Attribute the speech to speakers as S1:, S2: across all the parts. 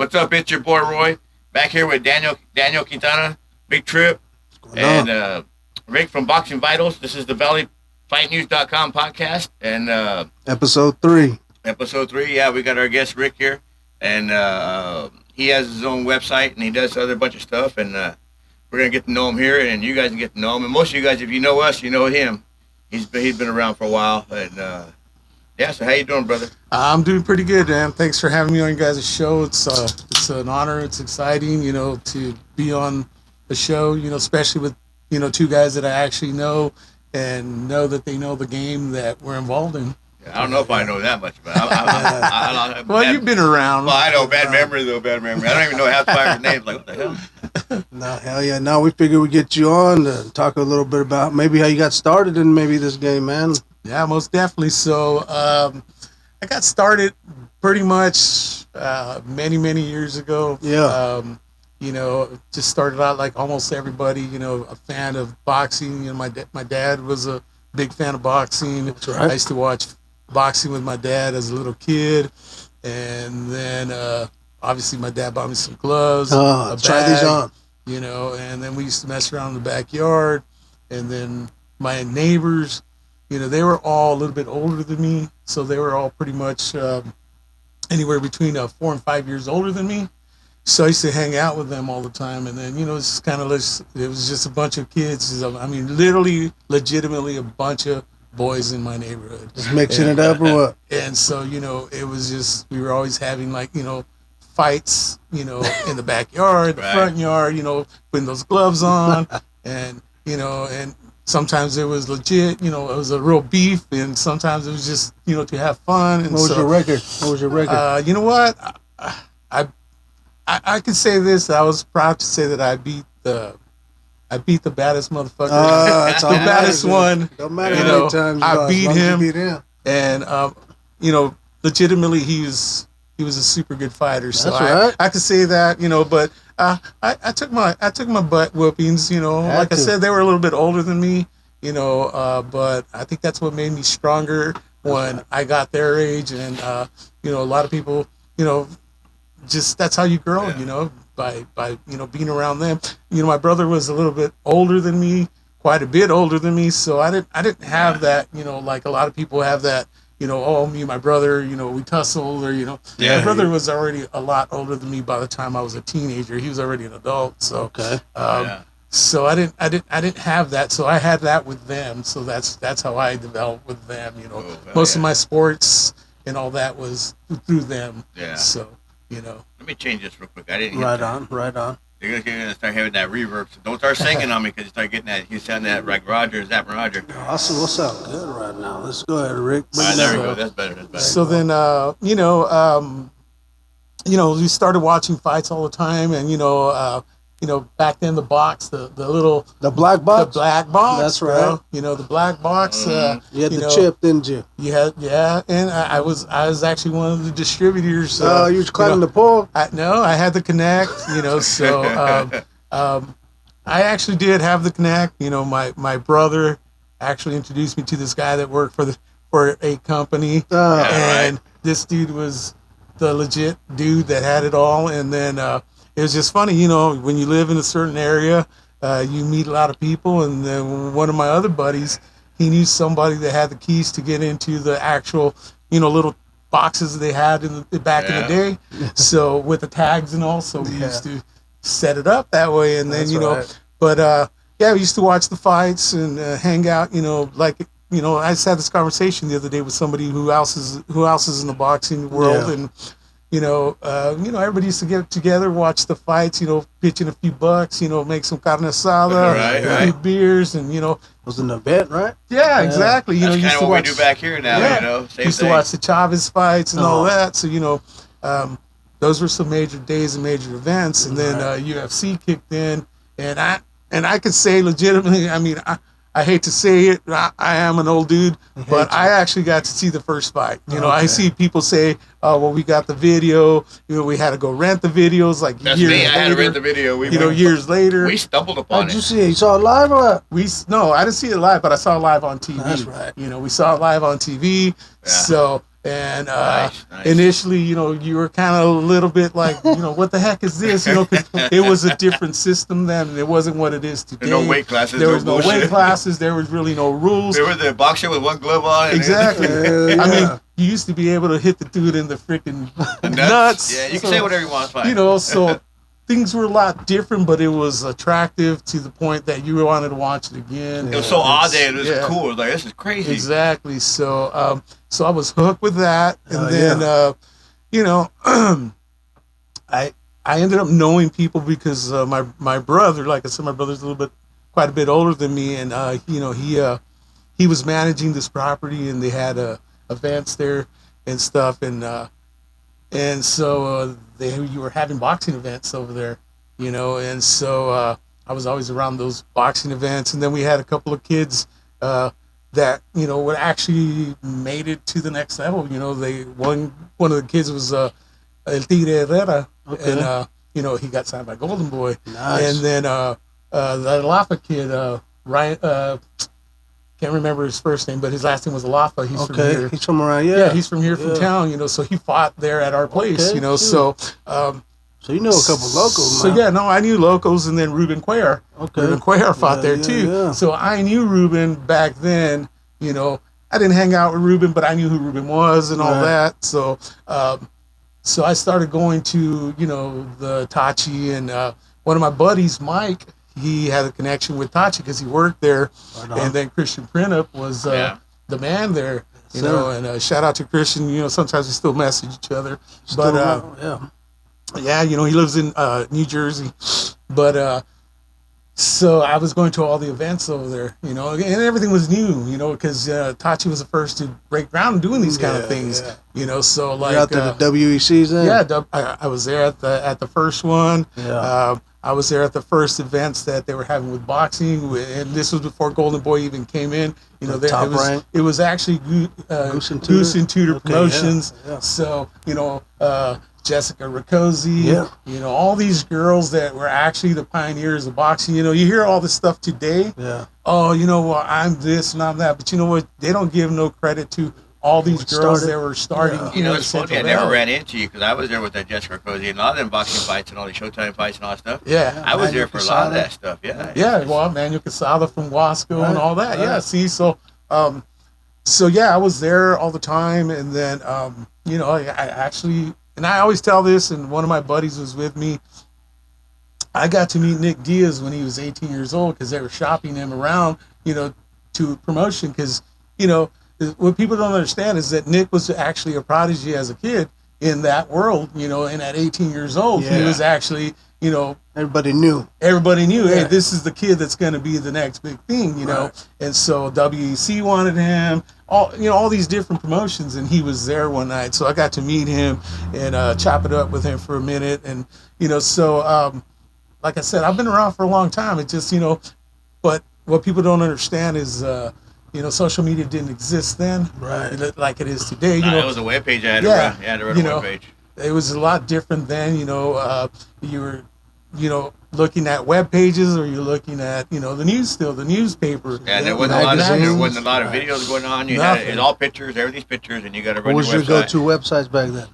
S1: What's up? It's your boy Roy back here with Daniel Quintana, Big Trip, and Rick from Boxing Vitals. This is the ValleyFightNews.com podcast, and
S2: episode 3.
S1: Episode 3. Yeah, we got our guest Rick here, and he has his own website, and he does other bunch of stuff, and we're gonna get to know him here, and you guys can get to know him. And most of you guys, if you know us, you know him. He's been around for a while, and yeah. So how you doing, brother?
S3: I'm doing pretty good, man. Thanks for having me on you guys' show. It's an honor. It's exciting, to be on the show. Especially with two guys that I actually know and know that they know the game that we're involved in.
S1: I don't know if I know that much, but
S3: well, you've been around.
S1: Well, I know bad memory. I don't even know half the fighters' names. Like, what the hell?
S2: No, hell yeah. No, we figured we'd get you on to talk a little bit about maybe how you got started in maybe this game, man.
S3: Yeah, most definitely. So I got started pretty much many years ago.
S2: Yeah.
S3: Just started out like almost everybody, a fan of boxing. My dad was a big fan of boxing.
S2: That's right.
S3: I used to watch boxing with my dad as a little kid. And then obviously my dad bought me some gloves.
S2: Oh, try these on.
S3: And then we used to mess around in the backyard. And then my neighbors, they were all a little bit older than me. So they were all pretty much anywhere between 4 and 5 years older than me. So I used to hang out with them all the time. And then, it's kind of, it was just a bunch of kids. I mean, literally, legitimately a bunch of boys in my neighborhood.
S2: Just mixing it up or what?
S3: And so, it was just, we were always having fights, in the backyard, the front yard, putting those gloves on. And, and sometimes it was legit, it was a real beef. And sometimes it was just, to have fun. And
S2: What was your record?
S3: You know what? I could say this. I was proud to say that I beat the baddest motherfucker.
S2: That's
S3: the baddest one.
S2: Don't matter how many times
S3: I beat him.
S2: And
S3: legitimately he was a super good fighter. So
S2: That's right.
S3: I could say that, but I took my butt whoopings, like I said, they were a little bit older than me, but I think that's what made me stronger when I got their age. And a lot of people, just that's how you grow, by being around them. My brother was a little bit older than me, quite a bit older than me, so I didn't have that, like a lot of people have that, me and my brother, we tussled, or my brother was already a lot older than me by the time I was a teenager. He was already an adult, so
S2: okay.
S3: So I didn't have that, so I had that with them. So that's how I developed with them. Most of my sports and all that was through them.
S1: Yeah.
S3: So.
S1: Let me change this real quick. I didn't.
S2: Right on.
S1: You're gonna start having that reverb. So don't start singing on me because you start getting that. You sound that like Zapp Roger.
S2: Awesome. What's up? Good right now. Let's go ahead, Rick.
S1: All right, there we go. That's better.
S3: So then, we started watching fights all the time, and back then the box, the
S2: black box.
S3: The black box.
S2: That's right.
S3: Bro. The black box.
S2: You had the chip, didn't you?
S3: Yeah, and I was actually one of the distributors.
S2: You was climbing the pole?
S3: I had the Connect. So I actually did have the Connect. My brother actually introduced me to this guy that worked for a company, and this dude was the legit dude that had it all. And then it was just funny, when you live in a certain area, you meet a lot of people. And then one of my other buddies, he knew somebody that had the keys to get into the actual, little boxes they had back in the day. So with the tags and all, so we used to set it up that way. And then, but we used to watch the fights and hang out, I just had this conversation the other day with somebody who else is in the boxing world. And everybody used to get together, watch the fights, pitch in a few bucks, make some carne asada, a few beers, and,
S2: It was an event, right?
S3: Yeah, exactly.
S1: That's kind of what we do back here now, Same
S3: used
S1: thing.
S3: to watch the Chavez fights and all that. So, those were some major days and major events. And then UFC kicked in, and I could say legitimately, I hate to say it, I am an old dude, but I actually got to see the first fight. I see people say, "Oh, well, we got the video. We had to go rent the videos." Like
S1: That's
S3: years
S1: me.
S3: later,
S1: I had to rent the video.
S3: Years later,
S1: we stumbled upon
S2: How'd you see it? You saw it live or what?
S3: No, I didn't see it live, but I saw it live on TV.
S2: That's right.
S3: We saw it live on TV.
S1: Yeah.
S3: So And
S1: Nice.
S3: initially, you know, you were kind of a little bit like, you know, what the heck is this? You know, because it was a different system then, and it wasn't what it is today.
S1: There's no weight classes.
S3: There was no
S1: bullshit.
S3: weight classes. There was really no rules.
S1: There was the boxer with one glove on. And
S3: Exactly.
S2: Yeah.
S3: I mean, you used to be able to hit the dude in the freaking nuts.
S1: Yeah, you can
S3: So,
S1: say whatever you want. It's fine.
S3: you know, so things were a lot different, but it was attractive to the point that you wanted to watch it again.
S1: it was so odd that it was
S3: Yeah.
S1: cool. It was like, this is crazy.
S3: Exactly. So, so I was hooked with that, and
S2: Oh,
S3: then, you know, I ended up knowing people because my brother, like I said, my brother's quite a bit older than me, and you know, he was managing this property, and they had events there and stuff, and so you were having boxing events over there, you know, and so I was always around those boxing events, and then we had a couple of kids that, you know, would actually made it to the next level. You know, one of the kids was El Tigre Herrera,
S2: Okay.
S3: and you know, he got signed by Golden Boy,
S2: Nice.
S3: and then the Alafa kid, Ryan. Can't remember his first name, but his last name was Alafa. He's from
S2: Okay.
S3: here.
S2: He's from around.
S3: Yeah, he's from here, from
S2: Yeah.
S3: town, you know, so he fought there at our place,
S2: Okay,
S3: you know,
S2: cool.
S3: so
S2: So you know a couple locals.
S3: so
S2: man.
S3: yeah, no, I knew locals, and then Ruben Cuellar.
S2: Okay.
S3: Ruben Cuellar fought
S2: Yeah,
S3: there
S2: yeah,
S3: too.
S2: yeah.
S3: So I knew Ruben back then, you know. I didn't hang out with Ruben, but I knew who Ruben was and all
S2: Right.
S3: that. So so I started going to, you know, the Tachi, and one of my buddies, Mike, he had a connection with Tachi because he worked there.
S2: Right on.
S3: And then Christian Printup was
S1: Yeah.
S3: the man there, you
S2: Sir.
S3: know, and shout out to Christian. You know, sometimes we still message each other,
S2: Still
S3: but
S2: around, yeah.
S3: yeah, you know, he lives in New Jersey, but so I was going to all the events over there, you know, and everything was new, you know, because Tachi was the first to break ground doing these kind of
S2: Yeah,
S3: things,
S2: yeah.
S3: you know, so like
S2: You're out there the WECs then?
S3: yeah, I was there at the first one.
S2: Yeah.
S3: I was there at the first events that they were having with boxing, and this was before Golden Boy even came in. You know,
S2: The Top Rank?
S3: it was actually
S2: Goose and
S3: Goose and Tudor
S2: Okay,
S3: Promotions.
S2: yeah, yeah.
S3: So, you know, Jessica Riccozzi,
S2: Yeah.
S3: you know, all these girls that were actually the pioneers of boxing. You know, you hear all this stuff today.
S2: Yeah.
S3: Oh, you know, well, I'm this and I'm that, but you know what? They don't give no credit to all these
S2: What
S3: girls
S2: started?
S3: that were starting.
S2: Yeah.
S1: You know,
S3: in
S1: it's funny.
S3: Central
S1: I never
S3: Valley.
S1: ran into you because I was there with that Jessica Cozy and a lot of them boxing fights and all the Showtime fights and all that stuff.
S3: Yeah,
S1: I was
S2: Manuel
S1: there for a lot of
S2: Quesada.
S1: that stuff. Yeah.
S3: Yeah, well, Manuel Quesada from Wasco and
S2: Right,
S3: all that. Yeah,
S2: right.
S3: see, so yeah, I was there all the time, and then you know, I actually, and I always tell this, and one of my buddies was with me. I got to meet Nick Diaz when he was 18 years old because they were shopping him around, you know, to promotion. Because, you know, what people don't understand is that Nick was actually a prodigy as a kid in that world, you know, and at 18 years old, he
S2: Yeah.
S3: was actually, you know,
S2: Everybody knew.
S3: everybody knew, hey,
S2: Yeah.
S3: this is the kid that's going to be the next big thing, you know.
S2: Right.
S3: And so WEC wanted him, all these different promotions, and he was there one night. So I got to meet him and chop it up with him for a minute, and you know, so like I said, I've been around for a long time. It just, you know, but what people don't understand is, you know, social media didn't exist then,
S2: Right.
S3: like it is today. You
S1: Nah,
S3: know,
S1: it was a webpage I had to
S3: Yeah,
S1: run. Yeah, I had to run
S3: you
S1: a
S3: know,
S1: webpage.
S3: it was a lot different then. You know, you were, you know, looking at web pages, or you're looking at, you know, the newspaper.
S1: Yeah, there wasn't
S3: magazines.
S1: there wasn't a lot of
S2: Right.
S1: videos going on. You had
S3: Nothing.
S1: it's all pictures, everything's pictures, and you got to
S2: What
S1: run
S2: was
S1: your
S2: your
S1: website.
S2: go-to websites back then?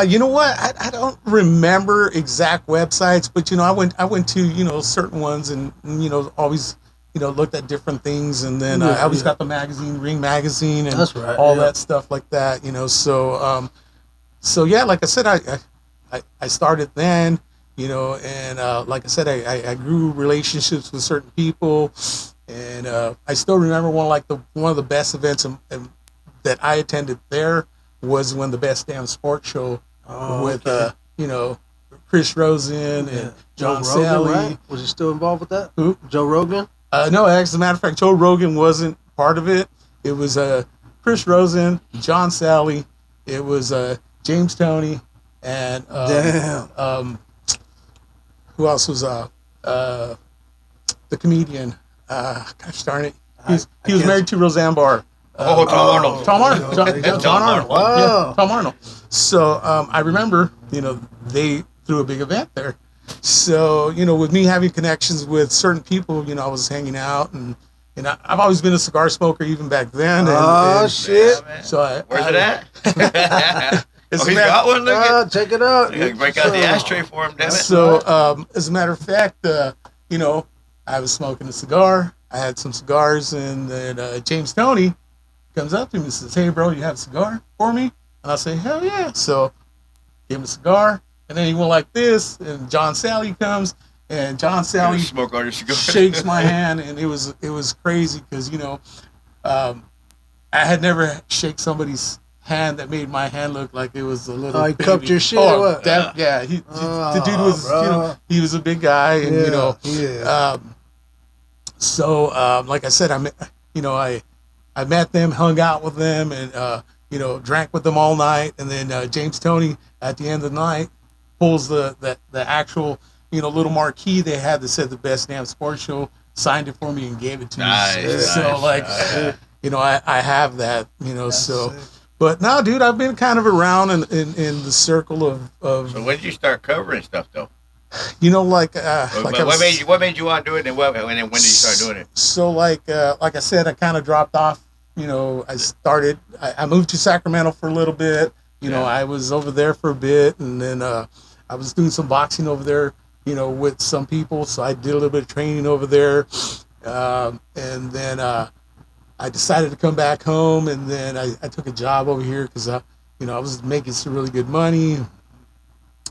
S3: You know what? I don't remember exact websites, but you know, I went to, you know, certain ones, and you know, always, you know, looked at different things, and then
S2: Yeah,
S3: I always
S2: yeah.
S3: got the magazine, Ring Magazine, and
S2: That's right,
S3: all
S2: yeah.
S3: that stuff like that. You know, so yeah, like I said, I started then, you know, and like I said, I grew relationships with certain people, and I still remember one of the best events that I attended there was when the Best Damn Sports Show
S2: Oh,
S3: with
S2: okay.
S3: you know, Chris Rosen and John
S2: Joe Rogan,
S3: Sally.
S2: right? Was he still involved with that?
S3: Who?
S2: Joe Rogan?
S3: No, as a matter of fact, Joe Rogan wasn't part of it. It was Chris Rosen, John Sally. It was James Toney, and
S2: Damn.
S3: who else was the comedian? Gosh darn it, he was
S2: can't-
S3: married to Roseanne Barr.
S1: Tom Arnold.
S3: Tom Arnold. John Arnold.
S2: Wow.
S3: Yeah, Tom Arnold. So I remember, you know, they threw a big event there. So, you know, with me having connections with certain people, you know, I was hanging out and and I've always been a cigar smoker even back then.
S2: Oh shit!
S1: Yeah, man.
S3: So
S1: Where's it at?
S3: As
S1: Oh,
S3: a
S1: he's
S3: matter-
S1: got one. Look at.
S2: Check it out.
S1: You gotta break out the ashtray for him, damn it.
S3: So, as a matter of fact, you know, I was smoking a cigar. I had some cigars, and then James Tony comes up to me and says, "Hey, bro, you have a cigar for me?" And I say, "Hell yeah!" So, give him a cigar, and then he went like this, and John Sally comes, and John Sally
S1: Smoke all your cigars.
S3: shakes my hand, and it was crazy because I had never shake somebody's hand that made my hand look like it was a little.
S2: Oh, he
S3: baby.
S2: cupped your shit or what?
S3: Yeah, the dude was
S2: bro.
S3: he was a big guy, and
S2: yeah.
S3: like I said, I met them, hung out with them, and drank with them all night, and then James Tony at the end of the night pulls the actual little marquee they had that said the best damn sports show, signed it for me and gave it to me. So I have that, so.
S2: Sick.
S3: But no, dude, I've been kind of around in the circle of
S1: So when did you start covering stuff, though? What made you want to do it, and when did you start doing it?
S3: So like I said, I kind of dropped off. I moved to Sacramento for a little bit. I was over there for a bit, and then I was doing some boxing over there, with some people. So I did a little bit of training over there, and then I decided to come back home, and then I took a job over here because I was making some really good money. And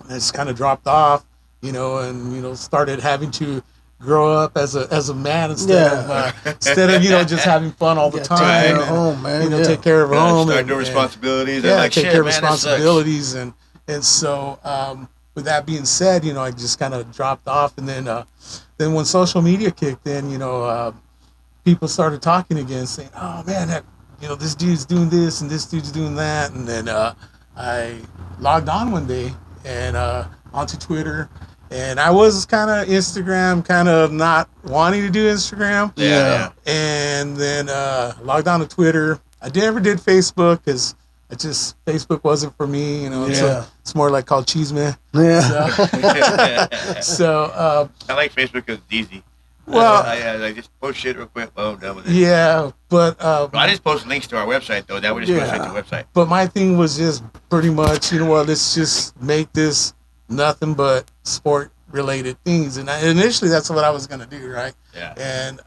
S3: I just kind of dropped off, and started having to grow up as a man instead of just having fun all the time.
S2: Take care of
S3: and,
S2: home, man.
S3: take care of home.
S1: Start
S3: and,
S1: doing responsibilities.
S3: yeah,
S1: Like,
S3: take
S1: shit,
S3: care of
S1: man, that sucks.
S3: responsibilities, and so with that being said, I just kind of dropped off, and then when social media kicked in, people started talking again, saying, "Oh man, this dude's doing this and this dude's doing that," and then I logged on one day and onto Twitter, and I was kind of Instagram, kind of not wanting to do Instagram,
S1: Yeah.
S3: and then logged on to Twitter. I never did Facebook because Facebook wasn't for me, it's more like called cheese man.
S2: Yeah.
S3: So
S1: I like Facebook because it's easy.
S3: Well,
S1: I just post shit real quick. Well, I'm done with it.
S3: yeah, but
S1: Well, I just post links to our website, though. That would just go straight to the website.
S3: But my thing was just pretty much, let's just make this nothing but sport related things. And initially that's what I was going to do. Right.
S1: Yeah.
S3: And,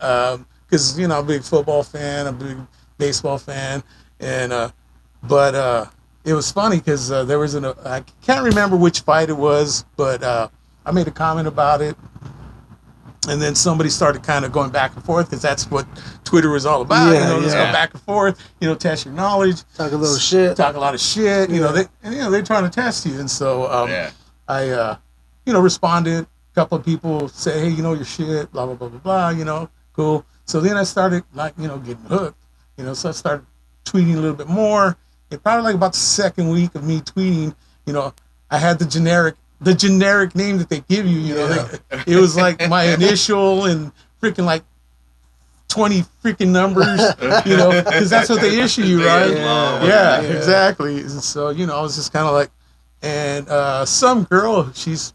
S3: cause I'm a big football fan, I'm a big baseball fan. And, but it was funny cause there was I can't remember which fight it was, but, I made a comment about it. And then somebody started kind of going back and forth because that's what Twitter was all about. Just go back and forth, test your knowledge,
S2: Talk a little shit.
S3: talk a lot of shit. They're trying to test you, and so I responded. A couple of people said, "Hey, your shit, blah blah blah blah blah." Cool. So then I started getting hooked. So I started tweeting a little bit more. And probably like about the second week of me tweeting, I had the generic name that they give you, it was like my initial and freaking like 20 freaking numbers, because that's what they issue you, right? Yeah, exactly. And so, I was just kind of like, and some girl, she's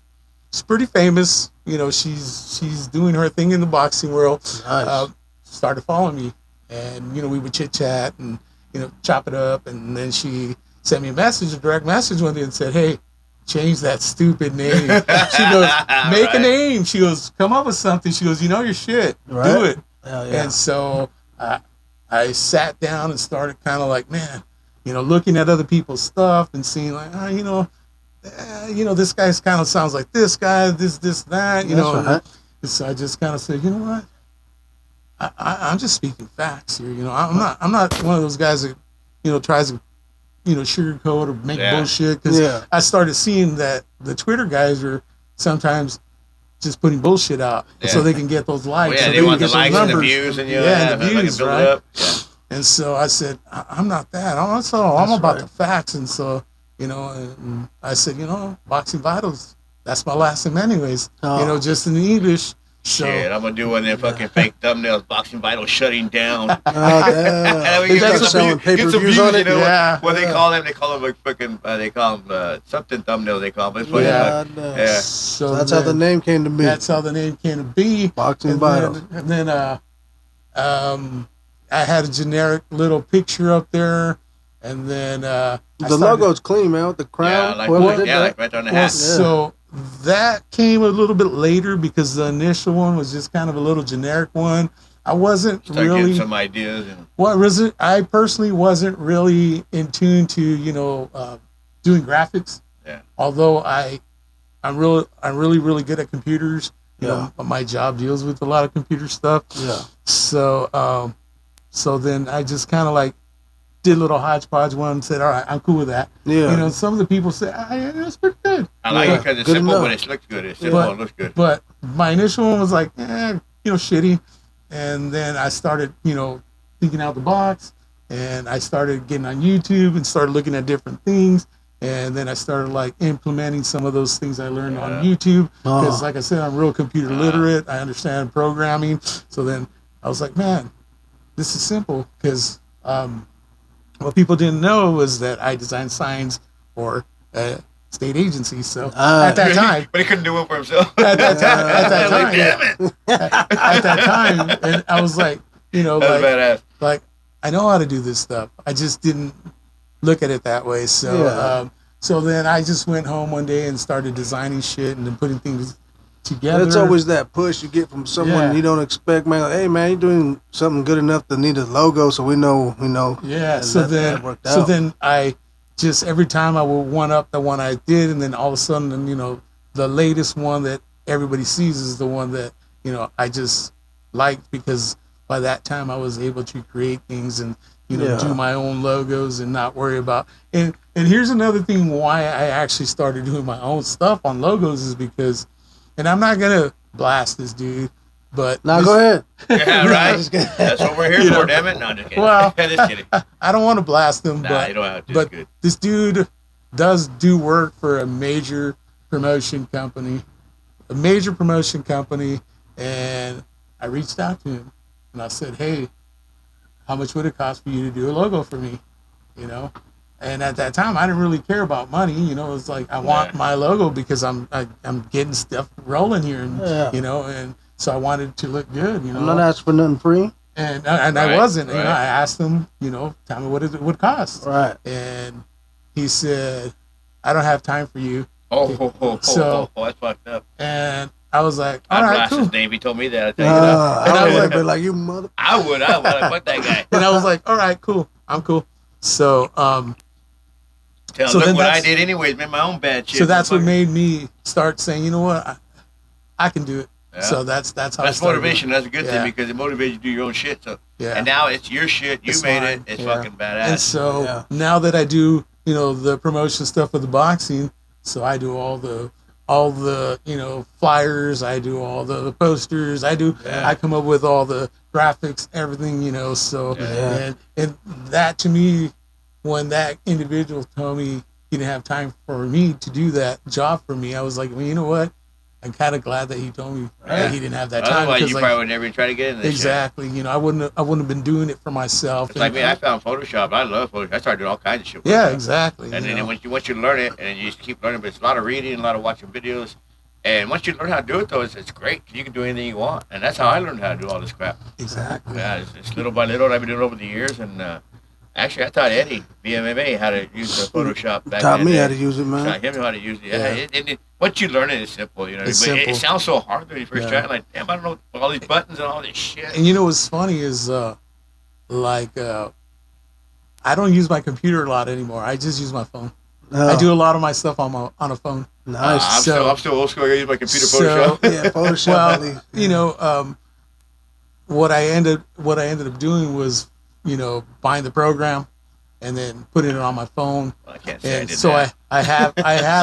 S3: pretty famous, she's doing her thing in the boxing world,
S2: Nice.
S3: started following me, and, we would chit chat and, chop it up, and then she sent me a direct message one day and said, "Hey, change that stupid name." She goes, "Make a name." She goes, "Come up with something." She goes, your shit.
S2: Right.
S3: Do it."
S2: Hell yeah.
S3: And so I sat down and started kind of like, man, looking at other people's stuff and seeing like, this guy's kind of sounds like this guy, this, that,
S2: That's right.
S3: And so I just kind of said, you know what? I'm just speaking facts here. I'm not one of those guys that, tries to, sugarcoat or make bullshit. Because I started seeing that the Twitter guys are sometimes just putting bullshit out so they can get those likes.
S1: Well,
S3: so
S1: they want the
S3: get those
S1: likes and the
S3: numbers.
S1: views and
S3: and the views,
S1: build
S3: right?
S1: it up. Yeah.
S3: And so I said, I'm not that. I'm about the facts. And so, and I said, Boxing Vitals, that's my last name anyways.
S2: Oh.
S3: Just in English. So,
S1: Shit, I'm gonna do one of them fucking fake thumbnails. Boxing Vital shutting down.
S2: Oh, damn.
S1: We
S3: That's
S1: get some
S2: selling pay-per-views
S1: views,
S2: on it?
S3: Yeah.
S1: What they call them? They call them like fucking. They call them something thumbnail. They call them. It's funny.
S3: Yeah.
S1: Yeah.
S3: So
S2: That's how the
S3: then-
S2: name came to be.
S3: That's how the name came to be.
S2: Boxing
S3: and
S2: Vitals.
S3: then I had a generic little picture up there, and then
S2: The logo's clean, man, with the crown.
S1: like,
S2: Whoever did that.
S1: like right on the
S3: Well,
S1: hat.
S3: so that came a little bit later because the initial one was just kind of a little generic one. I wasn't
S1: Start
S3: really
S1: getting some ideas. And,
S3: what was it? I personally wasn't really in tune to doing graphics.
S1: Yeah.
S3: Although I'm really good at computers. You know, my job deals with a lot of computer stuff.
S2: Yeah.
S3: So then I just kind of like did a little hodgepodge one and said, all right, I'm cool with that.
S2: Yeah.
S3: You know, some of the people said, that's pretty good.
S1: I like it because it's
S2: Good
S1: simple,
S2: enough.
S1: but it looks good. It's simple and looks good.
S3: But my initial one was like, shitty. And then I started, thinking out the box, and I started getting on YouTube and started looking at different things. And then I started like implementing some of those things I learned on YouTube. Because like I said, I'm real computer literate. I understand programming. So then I was like, man, this is simple. Because what people didn't know was that I designed signs for state agencies. So at that time,
S1: But he couldn't do it for himself.
S3: at that time,
S1: Like, damn it.
S3: at that time, and I was like,
S1: That's badass.
S3: like I know how to do this stuff. I just didn't look at it that way. So so then I just went home one day and started designing shit and then putting things together.
S2: That's always that push you get from someone you don't expect, man. Like, hey, man, you're doing something good enough to need a logo, so we know.
S3: Yeah.
S2: And
S3: So
S2: that worked
S3: so
S2: out.
S3: then I just every time I would one up the one I did, and then all of a sudden, the latest one that everybody sees is the one that I just liked, because by that time I was able to create things and do my own logos and not worry about. And here's another thing why I actually started doing my own stuff on logos is because, and I'm not gonna blast this dude, but
S2: Now go ahead.
S1: Yeah, right. That's what we're here for, damn it. No, just kidding.
S3: Well,
S1: just kidding.
S3: I don't want to blast him,
S1: Nah, you don't have to. It's
S3: but
S1: good.
S3: this dude does do work for a major promotion company, and I reached out to him and I said, hey, how much would it cost for you to do a logo for me? And at that time I didn't really care about money. It's like I want my logo because I'm getting stuff rolling here, and and so I wanted it to look good.
S2: I'm not asking for nothing free.
S3: And
S1: Right,
S3: I wasn't.
S1: right.
S3: I asked him, tell me what it would cost.
S2: Right.
S3: And he said, I don't have time for you.
S1: So that's fucked up.
S3: And I was like,
S1: I'd
S3: all right,
S1: blast
S3: cool.
S1: his name. He told me that. I tell you that.
S3: And I
S2: I
S3: was
S2: would have
S3: like-
S2: been like, you mother.
S1: I would. Fuck that guy.
S3: And I was like, all right, cool. I'm cool. So
S1: Tell him,
S3: So
S1: look
S3: then
S1: what I
S3: that's-
S1: did anyways, man. My own bad shit.
S3: so that's what
S1: motherfucker.
S3: made me start saying, you know what, I can do it.
S1: Yeah.
S3: So that's how I
S1: That's
S3: started
S1: motivation. That's a good
S3: Yeah.
S1: thing because it motivates you to do your own shit. So
S3: Yeah.
S1: and now it's your shit. You
S3: It's
S1: made
S3: mine.
S1: it. It's
S3: Yeah.
S1: fucking
S3: And
S1: badass.
S3: so
S2: Yeah.
S3: now that I do, the promotion stuff with the boxing, so I do all the flyers, I do all the posters, I come up with all the graphics, everything, so
S2: Yeah.
S3: and that to me, when that individual told me he didn't have time for me to do that job for me, I was like, well, you know what? I'm kind of glad that he told me that he didn't have that time.
S1: Otherwise,
S3: because,
S1: you
S3: like,
S1: probably would never try to get in this.
S3: exactly, I wouldn't have been doing it for myself.
S1: Shit. It's like me. I found Photoshop. I love Photoshop. I started doing all kinds of shit. with
S3: yeah,
S1: Photoshop.
S3: exactly.
S1: And then once you learn it, and you just keep learning, but it's a lot of reading, a lot of watching videos. And once you learn how to do it, though, it's great. You can do anything you want. And that's how I learned how to do all this crap.
S3: Exactly.
S1: Yeah, it's little by little. I've been doing it over the years. And actually, I taught Eddie, BMMA, how to use the Photoshop back
S2: Taught
S1: in the
S2: me
S1: day.
S2: how to use it, man.
S1: Taught him how to use it. Yeah.
S3: Yeah.
S1: Once you learn it, it's simple.
S3: It's
S1: but it
S3: simple.
S1: sounds so hard when you first
S3: Yeah.
S1: try it. Like, damn, I don't know all these buttons and all this shit.
S3: And what's funny is, I don't use my computer a lot anymore. I just use my phone. I do a lot of my stuff on a phone.
S2: Nice.
S1: I'm still old school. I use my computer
S3: So-
S1: Photoshop.
S2: Yeah, Photoshop. at least.
S3: Well, what I ended up doing was, buying the program and then putting it on my phone.
S1: Well, I can't say I
S3: And
S1: did
S3: so
S1: that.
S3: I have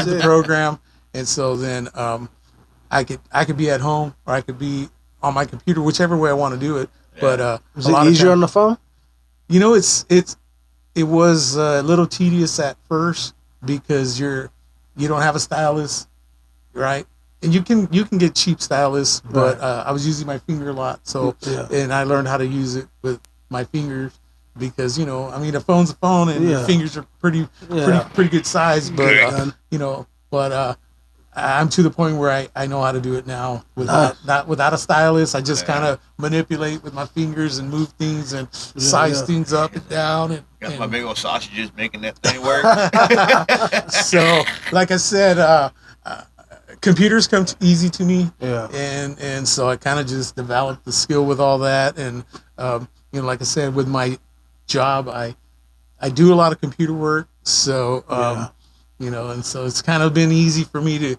S3: the
S2: Shit.
S3: program, and so then I could be at home or I could be on my computer, whichever way I want to do it. But
S2: Is it easier on the phone?
S3: it was a little tedious at first because you don't have a stylus, right? And you can get cheap stylus, but
S2: Right.
S3: I was using my finger a lot, so
S2: Yeah.
S3: and I learned how to use it with my fingers because a phone's a phone and
S2: Yeah.
S3: your fingers are pretty
S2: Yeah.
S3: good size, but
S2: Done.
S3: I'm to the point where I know how to do it now without not without a stylist. I just kind of manipulate with my fingers and move things and size things up and down. And
S1: Got my big old sausages making that thing work.
S3: so, like I said, computers come easy to me.
S2: Yeah.
S3: And so I kind of just developed the skill with all that. And you know, like I said, with my job, I do a lot of computer work. So you know, and so it's kind of been easy for me to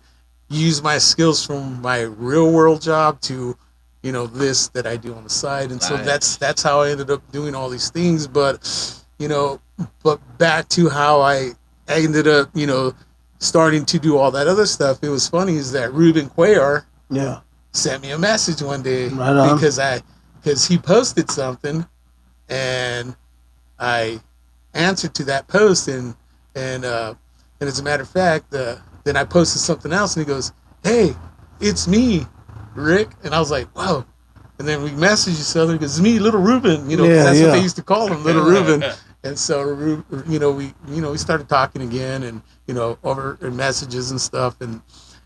S3: use my skills from my real world job to, you know, this that I do on the side. And so that's how I ended up doing all these things. But, you know, but back to how I ended up, you know, starting to do all that other stuff. It was funny is that Ruben Cuellar sent me a message one day because he posted something and I answered to that post and as a matter of fact, then I posted something else, and he goes, "Hey, it's me, Rick." And I was like, "Whoa!" And then we messaged each other because it's me, Little Ruben. You know, that's what they used to call him, Little Ruben. And so, you know, we started talking again, and you know, over messages and stuff, and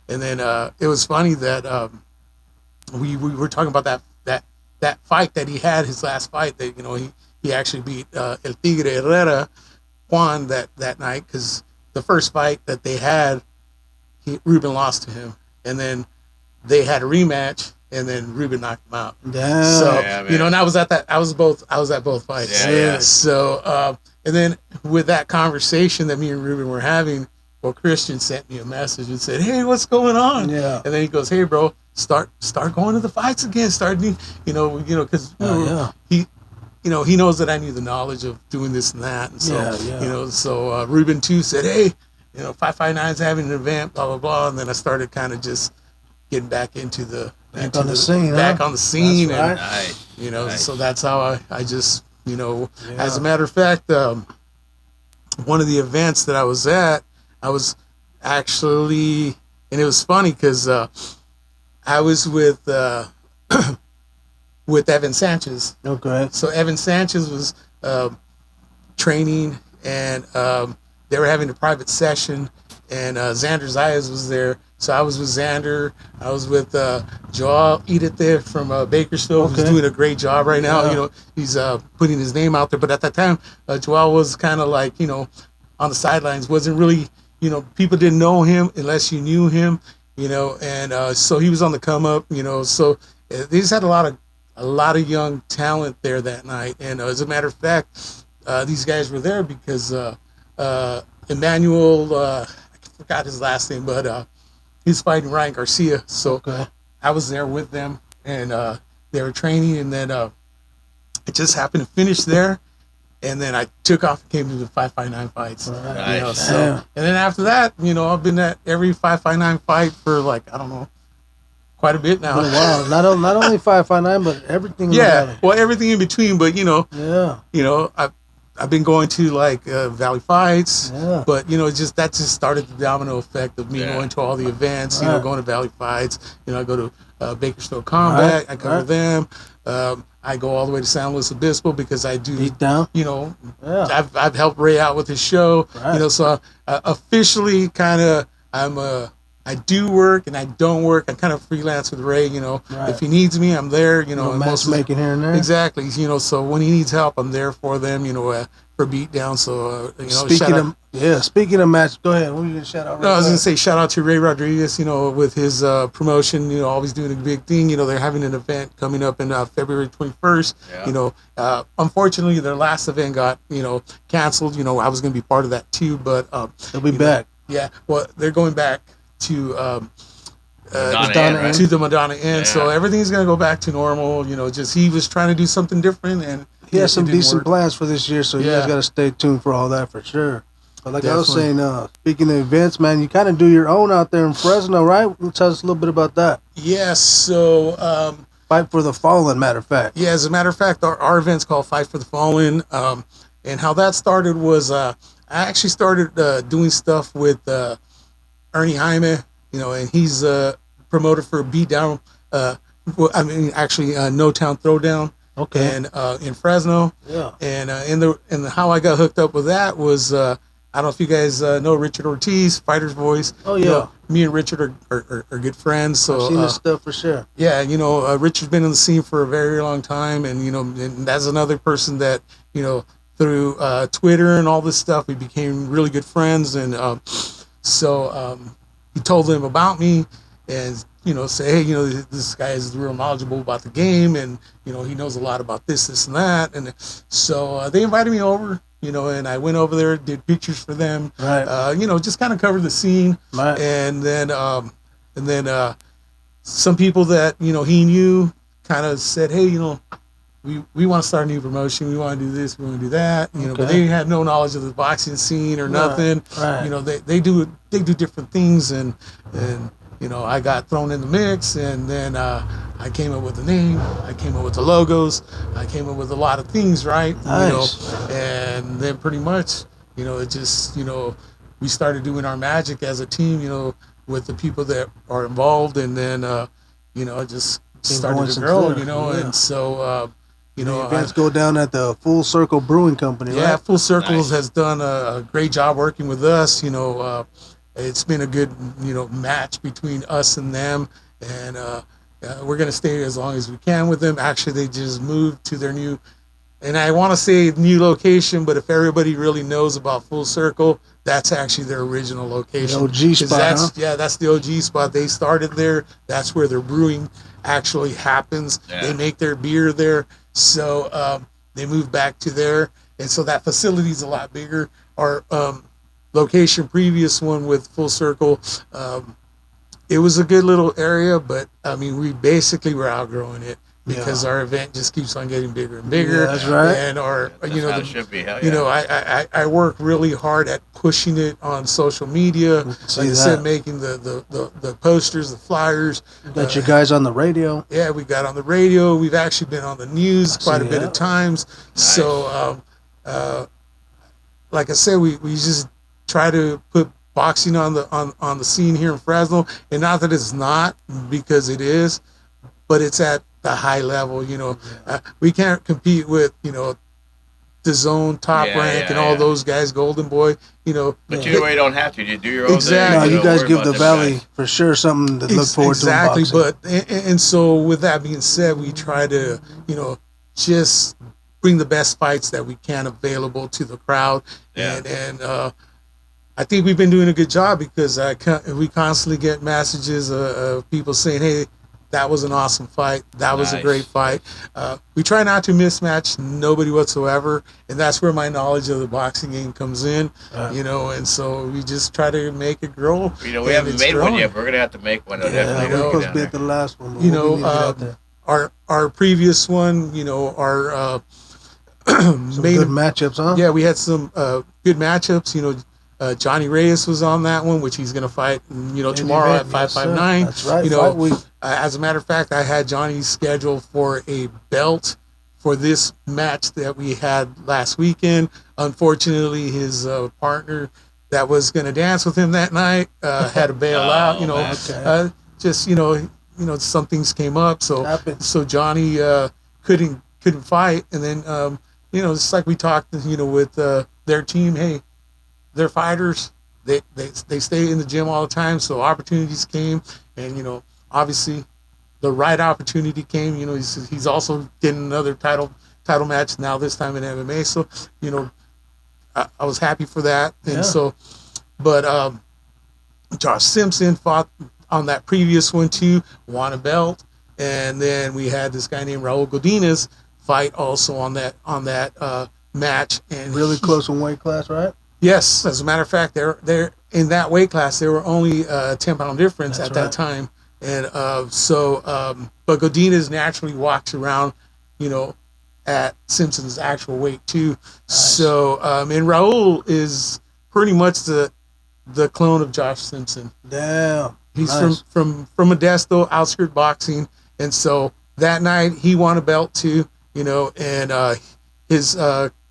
S3: then it was funny that we were talking about that fight that he had, his last fight, that you know he actually beat El Tigre Herrera, Juan that night, because the first fight that they had, Ruben lost to him, and then they had a rematch, and then Ruben knocked him out.
S2: Damn.
S3: So you know, and I was at both fights.
S1: Yeah.
S3: So and then with that conversation that me and Ruben were having, well, Christian sent me a message and said, "Hey, what's going on?"
S2: Yeah.
S3: And then he goes, "Hey, bro, start going to the fights again. You know, because he." You know, he knows that I need the knowledge of doing this and that. And so, you know, so Ruben too said, "Hey, you know, 559's having an event, blah, blah, blah." And then I started kind of just getting back into the
S2: scene.
S3: Back on the scene.
S2: That's
S3: and,
S1: Nice.
S3: you know,
S1: Nice.
S3: so that's how I just, you know, as a matter of fact, one of the events that I was at, I was actually, and it was funny because I was with Evan Sanchez.
S2: Okay.
S3: So Evan Sanchez was training, and they were having a private session, and Xander Zayas was there. So I was with Xander. I was with Joel Edith from Bakersfield, who's doing a great job right now. You know, he's putting his name out there. But at that time, Joel was kind of like, you know, on the sidelines. Wasn't really, you know, people didn't know him unless you knew him, you know. And so he was on the come up, you know. So they just had a lot of young talent there that night. And as a matter of fact, these guys were there because Emmanuel, I forgot his last name, but he's fighting Ryan Garcia. So I was there with them, and they were training, and then I just happened to finish there. And then I took off and came to the 559 fights.
S1: Right.
S3: You know, so, and then after that, you know, I've been at every 559 fight for like, I don't know, quite a bit now.
S2: Oh, wow. Not only 559, but everything.
S3: Well, everything in between. But you know, you know, I've been going to like Valley Fights, but you know, that just started the domino effect of me going to all the events. You know, going to Valley Fights. You know, I go to Bakersfield Combat. I cover them. I go all the way to San Luis Obispo because I do.
S2: Beat down.
S3: You know, I've helped Ray out with his show. You know, so officially, kind of, I do work and I don't work. I kind of freelance with Ray, you know. If he needs me, I'm there, you know.
S2: Matchmaking here and there.
S3: Exactly. You know, so when he needs help, I'm there for them, you know, for beatdown. So, you know,
S2: speaking of match, go ahead. What are you going to shout out?
S3: No, I was going to say shout out to Ray Rodriguez, you know, with his promotion, you know, always doing a big thing. You know, they're having an event coming up in February 21st. You know, unfortunately, their last event got, you know, canceled. You know, I was going to be part of that too, but
S2: they'll be back.
S3: Yeah. Well, they're going back to the Madonna Inn, so everything's gonna go back to normal. You know, just he was trying to do something different, and
S2: he has some decent plans for this year, so you guys got to stay tuned for all that for sure. But like I was saying, speaking of events, man, you kind of do your own out there in Fresno, right? Tell us a little bit about that.
S3: Yes, so
S2: Fight for the Fallen, matter of fact.
S3: Yeah, as a matter of fact, our event's called Fight for the Fallen, and how that started was I actually started doing stuff with Ernie Jaime, you know, and he's a promoter for Beatdown. No Town Throwdown. Okay. And in Fresno. Yeah. And how I got hooked up with that was I I don't know if you guys know Richard Ortiz, Fighter's Voice.
S2: Oh, yeah.
S3: You know, me and Richard are good friends. So
S2: I've seen this stuff for sure.
S3: Yeah, you know, Richard's been in the scene for a very long time, and you know, and that's another person that, you know, through Twitter and all this stuff, we became really good friends. And so he told them about me, and you know, say, hey, you know, this guy is real knowledgeable about the game, and you know, he knows a lot about this, and that. And so they invited me over, you know, and I went over there, did pictures for them,
S2: Right.
S3: You know, just kind of covered the scene,
S2: Right.
S3: and then some people that, you know, he knew kind of said, hey, you know, we want to start a new promotion. We want to do this. We want to do that. You know, but they had no knowledge of the boxing scene or nothing.
S2: Right.
S3: You know, they do different things, and you know, I got thrown in the mix, and then I came up with the name. I came up with the logos. I came up with a lot of things, right?
S2: Nice.
S3: You know, and then pretty much, you know, it just, you know, we started doing our magic as a team, you know, with the people that are involved, and then you know, it just started to grow, you know, and so you know,
S2: the events go down at the Full Circle Brewing Company, right?
S3: Yeah, Full Circles has done a great job working with us. You know, it's been a good, you know, match between us and them, and we're gonna stay as long as we can with them. Actually, they just moved to their new, and I want to say new location, but if everybody really knows about Full Circle, that's actually their original location.
S2: The OG spot,
S3: that's,
S2: huh?
S3: Yeah, that's the OG spot. They started there. That's where their brewing actually happens.
S1: Yeah.
S3: They make their beer there. So they moved back to there. And so that facility is a lot bigger. Our location, previous one with Full Circle, it was a good little area, but I mean, we basically were outgrowing it because our event just keeps on getting bigger and bigger.
S2: Yeah, that's right.
S3: And our,
S1: That's
S3: you know,
S1: how it should be. Hell
S3: you
S1: yeah.
S3: know, I work really hard at pushing it on social media.
S2: See
S3: Like I said,
S2: that.
S3: making the posters, the flyers.
S2: Got you guys on the radio.
S3: Yeah, we got on the radio. We've actually been on the news quite a bit of times. So, like I said, we just try to put boxing on the scene here in Fresno, and not that it's not, because it is, but it's at the high level. You know, we can't compete with, you know, the Zone, Top Rank, and all those guys, Golden Boy. You know,
S1: But you know, you don't have to. You do your own
S3: Exactly.
S1: thing.
S2: No, you guys
S1: worry
S2: give
S1: about
S2: the
S1: them
S2: Valley
S1: guys.
S2: for sure something to look forward
S3: exactly,
S2: to in boxing.
S3: but and so with that being said, we try to, you know, just bring the best fights that we can available to the crowd.
S1: Yeah.
S3: And I think we've been doing a good job, because we constantly get messages of people saying, hey, that was an awesome fight. That was a
S1: Nice.
S3: great fight. We try not to mismatch nobody whatsoever, and that's where my knowledge of the boxing game comes in. You know, and so we just try to make it grow.
S1: You know, we
S3: and
S1: haven't
S3: it's
S1: made one
S3: growing.
S1: yet. But we're gonna have to make one.
S2: Yeah,
S1: Definitely.
S2: we're
S3: know,
S2: supposed
S1: down
S2: to be at
S1: there.
S2: the last one. But
S3: You
S2: we
S3: know,
S2: need to get out there.
S3: our previous one, you know, our
S2: Some
S3: main
S2: good matchups, huh?
S3: yeah, we had some good matchups. You know, Johnny Reyes was on that one, which he's going to fight, you know, tomorrow at 559.
S2: That's right.
S3: You know,
S2: Fight week.
S3: as a matter of fact, I had Johnny scheduled for a belt for this match that we had last weekend. Unfortunately, his partner that was going to dance with him that night had to bail out. You know,
S2: man.
S3: just you know, some things came up, so
S2: Happens.
S3: so Johnny couldn't fight, and then you know, it's like we talked, you know, with their team. Hey, they're fighters. They stay in the gym all the time. So opportunities came, and you know, obviously, the right opportunity came. You know, he's also getting another title match now, this time in MMA. So you know, I was happy for that. And so, but Josh Simpson fought on that previous one too, won a belt, and then we had this guy named Raul Godinez fight also on that match, and
S2: Really close in weight class, right?
S3: yes, as a matter of fact, they're in that weight class. There were only 10-pound difference
S2: That's
S3: at
S2: right.
S3: that time, and but Godinez naturally walks around, you know, at Simpson's actual weight too.
S2: Nice.
S3: So and Raul is pretty much the clone of Josh Simpson.
S2: Damn.
S3: He's
S2: Nice.
S3: from Modesto, outskirt boxing, and so that night he won a belt too. You know, and his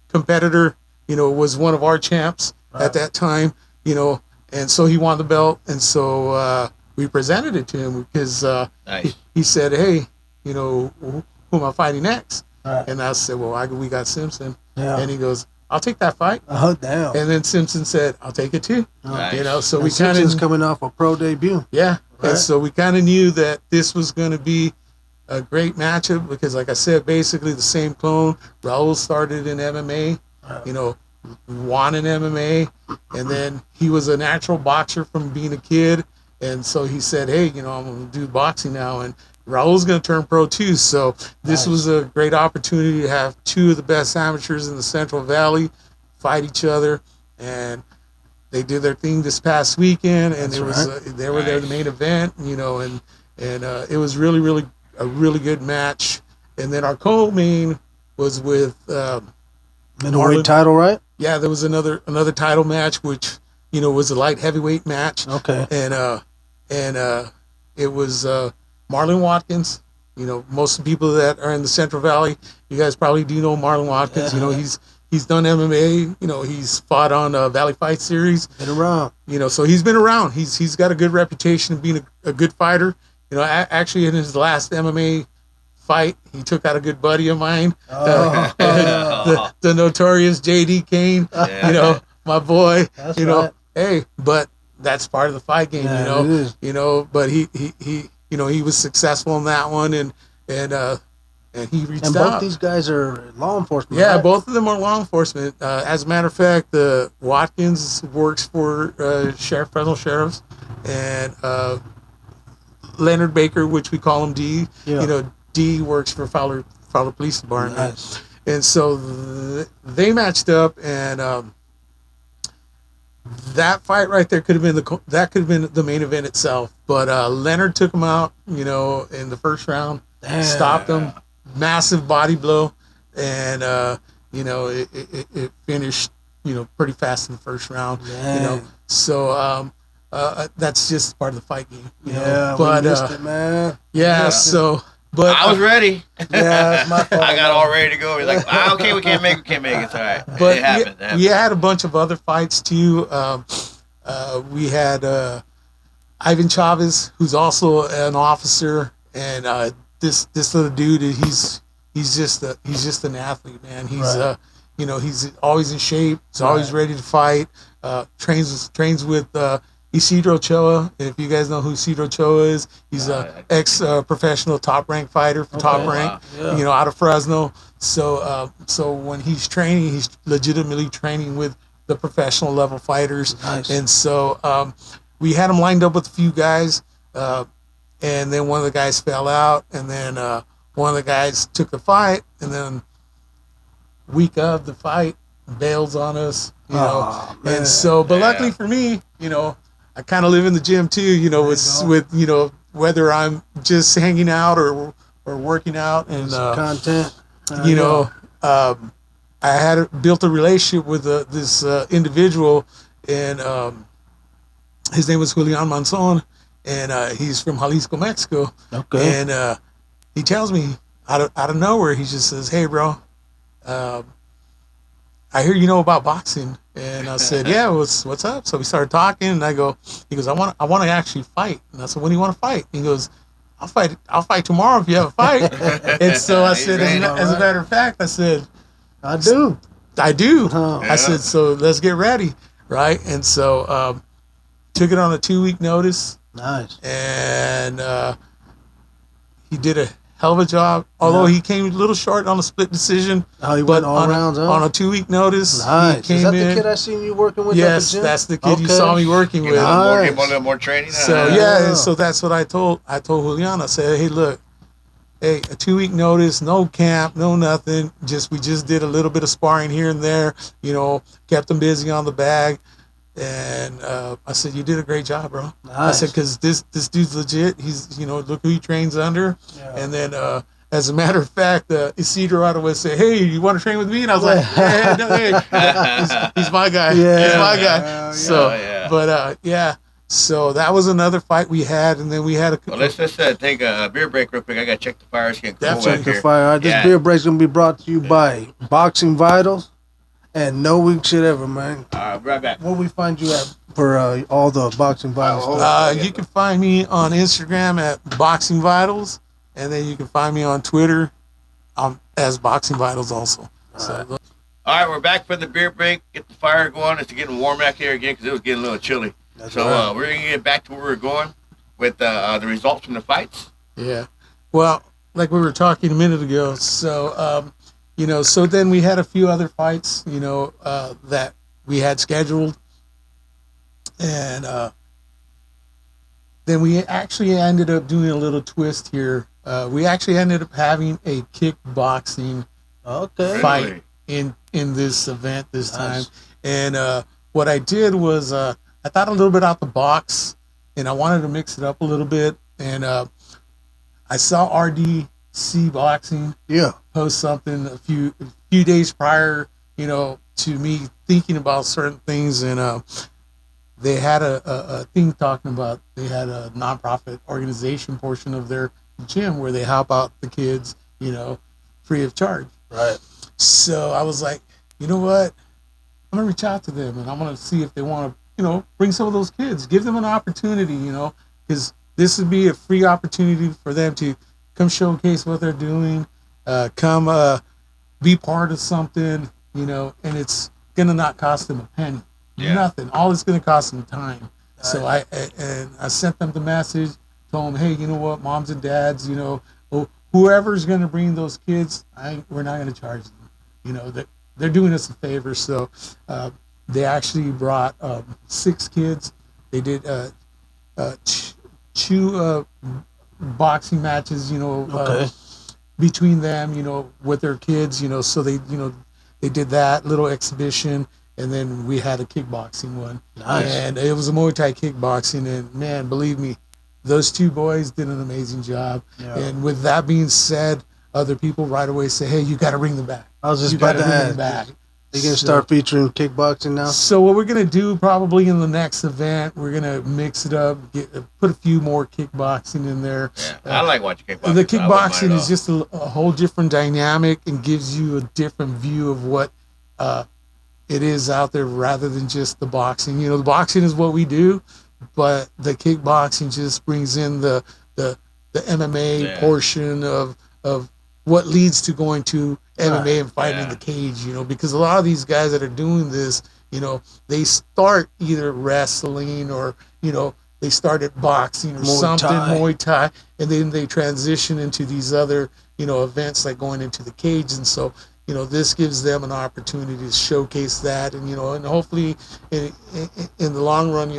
S3: competitor, you know, was one of our champs at that time. You know, and so he won the belt, and so we presented it to him because
S1: Nice.
S3: he said, "Hey, you know, who am I fighting next?"
S2: Right.
S3: And I said, "Well, we got Simpson."
S2: Yeah.
S3: And he goes, I'll take that fight.
S2: Oh, damn.
S3: And then Simpson said, I'll take it too.
S1: Nice.
S3: You know, so
S2: And
S3: we kind
S2: Simpson's
S3: of
S2: coming off a pro debut.
S3: yeah.
S2: Right.
S3: And so we kind of knew that this was going to be a great matchup because, like I said, basically the same clone. Raul started in MMA, you know, won in MMA, and then he was a natural boxer from being a kid. And so he said, hey, you know, I'm going to do boxing now. And Raul's going to turn pro too. So this was a great opportunity to have two of the best amateurs in the Central Valley fight each other. And they did their thing this past weekend, and
S2: That's
S3: it was
S2: right.
S3: they were there the main event, you know, and it was really a really good match. And then our co-main was with
S2: Middleweight title, right?
S3: yeah, there was another title match, which you know was a light heavyweight match.
S2: Okay.
S3: And it was Marlon Watkins. You know, most of the people that are in the Central Valley, you guys probably do know Marlon Watkins. You know, he's done MMA. You know, he's fought on Valley Fight Series.
S2: Been around.
S3: You know, so he's been around. He's got a good reputation of being a good fighter. You know, actually in his last MMA fight, he took out a good buddy of mine, the notorious J.D. Kane.
S1: Yeah.
S3: You know, my boy.
S2: That's
S3: you know,
S2: right.
S3: hey, but that's part of the fight game.
S2: Yeah,
S3: you know,
S2: it is.
S3: you know, but he you know he was successful in that one, and he reached
S2: And
S3: out.
S2: both these guys are law enforcement.
S3: Yeah,
S2: right?
S3: both of them are law enforcement. As a matter of fact, Watkins works for Fresno Sheriffs, and Leonard Baker, which we call him D.
S2: Yeah.
S3: You know, D works for Fowler Police Department.
S2: Nice.
S3: And so they matched up, and that fight right there could have been the main event itself. But Leonard took him out, you know, in the first round, stopped him, massive body blow, and you know it finished, you know, pretty fast in the first round.
S2: Man.
S3: You know, so that's just part of the fight game. You
S2: Yeah,
S3: know? But
S2: we missed it, man.
S3: yeah,
S2: missed it.
S3: so. But
S1: I was ready.
S2: Yeah, it's my fault.
S1: I got all ready to go. He's like, okay, we can't make it. It's all right.
S3: But
S1: It happened.
S3: we had a bunch of other fights too. We had Ivan Chavez, who's also an officer, and this little dude, he's just an athlete, man. He's
S2: Right.
S3: you know, he's always in shape. He's always ready to fight. Trains with Isidro Ochoa. And if you guys know who Isidro Ochoa is, he's a ex-professional top-ranked fighter for Top Rank,
S1: wow.
S2: Yeah.
S3: you know, out of Fresno. So when he's training, he's legitimately training with the professional level fighters.
S2: Nice.
S3: And so we had him lined up with a few guys, and then one of the guys fell out, and then one of the guys took the fight, and then week of the fight bails on us, you know.
S2: Oh, man.
S3: And so, but
S1: Yeah.
S3: luckily for me, you know, I kind of live in the gym too, you know, with you know, whether I'm just hanging out or working out, and
S2: Some content.
S3: you know, I had built a relationship with this individual, and his name was Julian Monzon, and he's from Jalisco, Mexico.
S2: Okay.
S3: And he tells me out of nowhere, he just says, "Hey, bro, I hear you know about boxing." And I said, "Yeah, what's up?" So we started talking, and he goes, I want to actually fight. And I said, "When do you want to fight?" And he goes, I'll fight tomorrow if you have a fight." And so I said, as a matter of fact, I said,
S2: I do.
S3: I do.
S2: Oh.
S3: I said, so let's get ready, right? And so took it on a 2-week notice,
S2: Nice.
S3: and he did a hell of a job. Although he came a little short on a split decision.
S2: Oh, he
S3: but
S2: went all rounds, huh?
S3: on a 2-week notice.
S2: Nice.
S3: He came
S2: Is that
S3: in.
S2: the kid I seen you working with?
S3: Yes,
S2: at the gym?
S3: that's the kid you
S2: Okay.
S3: saw me working with.
S1: Give him
S2: Nice.
S1: a little more training.
S3: So yeah, and so that's what I told Julian. I said, "Hey, look, a 2-week notice, no camp, no nothing. We just did a little bit of sparring here and there. You know, kept him busy on the bag." And I said, "You did a great job, bro." I
S2: Nice.
S3: said, "Because this dude's legit. He's, you know, look who he trains under."
S2: Yeah.
S3: And then, as a matter of fact, Isidro out of West said, "Hey, you want to train with me?" And I was like, "Yeah, no, hey, he's my guy.
S2: Yeah.
S3: He's my guy."
S2: Yeah.
S3: So,
S1: Yeah.
S3: but yeah. So that was another fight we had, and then we had a.
S1: Well, let's just take a beer break real quick. I got to check the fire skin. Cool
S3: Definitely.
S1: back
S2: Check the
S1: here.
S2: fire. All right, this
S1: Yeah.
S2: beer break's gonna be brought to you by Boxing Vitals and No Weak Shit Ever, man.
S1: Right back.
S2: Where we find you at for all the Boxing Vitals
S1: Oh,
S2: stuff?
S3: You can find me on Instagram at Boxing Vitals, and then you can find me on Twitter as Boxing Vitals also. So,
S1: All right, we're back for the beer break. Get the fire going. It's getting warm back here again because it was getting a little chilly. That's so right. We're going to get back to where we're going with the results from the fights.
S3: Yeah. Well, like we were talking a minute ago, so, so then we had a few other fights, that we had scheduled. And then we actually ended up doing a little twist here. We actually ended up having a kickboxing fight in this event this time. And what I did was I thought a little bit out the box, and I wanted to mix it up a little bit. And I saw RDC Boxing post something a few days prior, to me thinking about certain things, and they had a thing talking about they had a nonprofit organization portion of their gym where they help out the kids, free of charge.
S2: Right.
S3: So I was like, you know what? I'm gonna reach out to them and I'm gonna see if they want to, bring some of those kids, give them an opportunity, because this would be a free opportunity for them to come showcase what they're doing, come be part of something, and it's gonna not cost them a penny. Yeah. Nothing. All it's going to cost them time. Right. So I sent them the message, told them, hey, you know what, moms and dads, whoever's going to bring those kids, we're not going to charge them. They're doing us a favor. So they actually brought 6 kids. They did 2 boxing matches, between them, with their kids, so they did that little exhibition. And then we had a kickboxing one.
S2: Nice.
S3: And it was a Muay Thai kickboxing. And, man, believe me, those 2 boys did an amazing job. Yeah. And with that being said, other people right away say, hey, you got to bring them back.
S2: I was just about to ask. You're going to start featuring kickboxing now?
S3: So what we're going to do probably in the next event, we're going to mix it up, put a few more kickboxing in there.
S1: Yeah, I like watching kickboxing.
S3: The kickboxing is just a whole different dynamic and gives you a different view of what it is out there rather than just the boxing. The boxing is what we do, but the kickboxing just brings in the MMA portion of what leads to going to MMA and fighting in the cage, because a lot of these guys that are doing this, they start either wrestling or, they started boxing or Muay Thai, and then they transition into these other, events like going into the cage. And so, this gives them an opportunity to showcase that, and and hopefully, in the long run,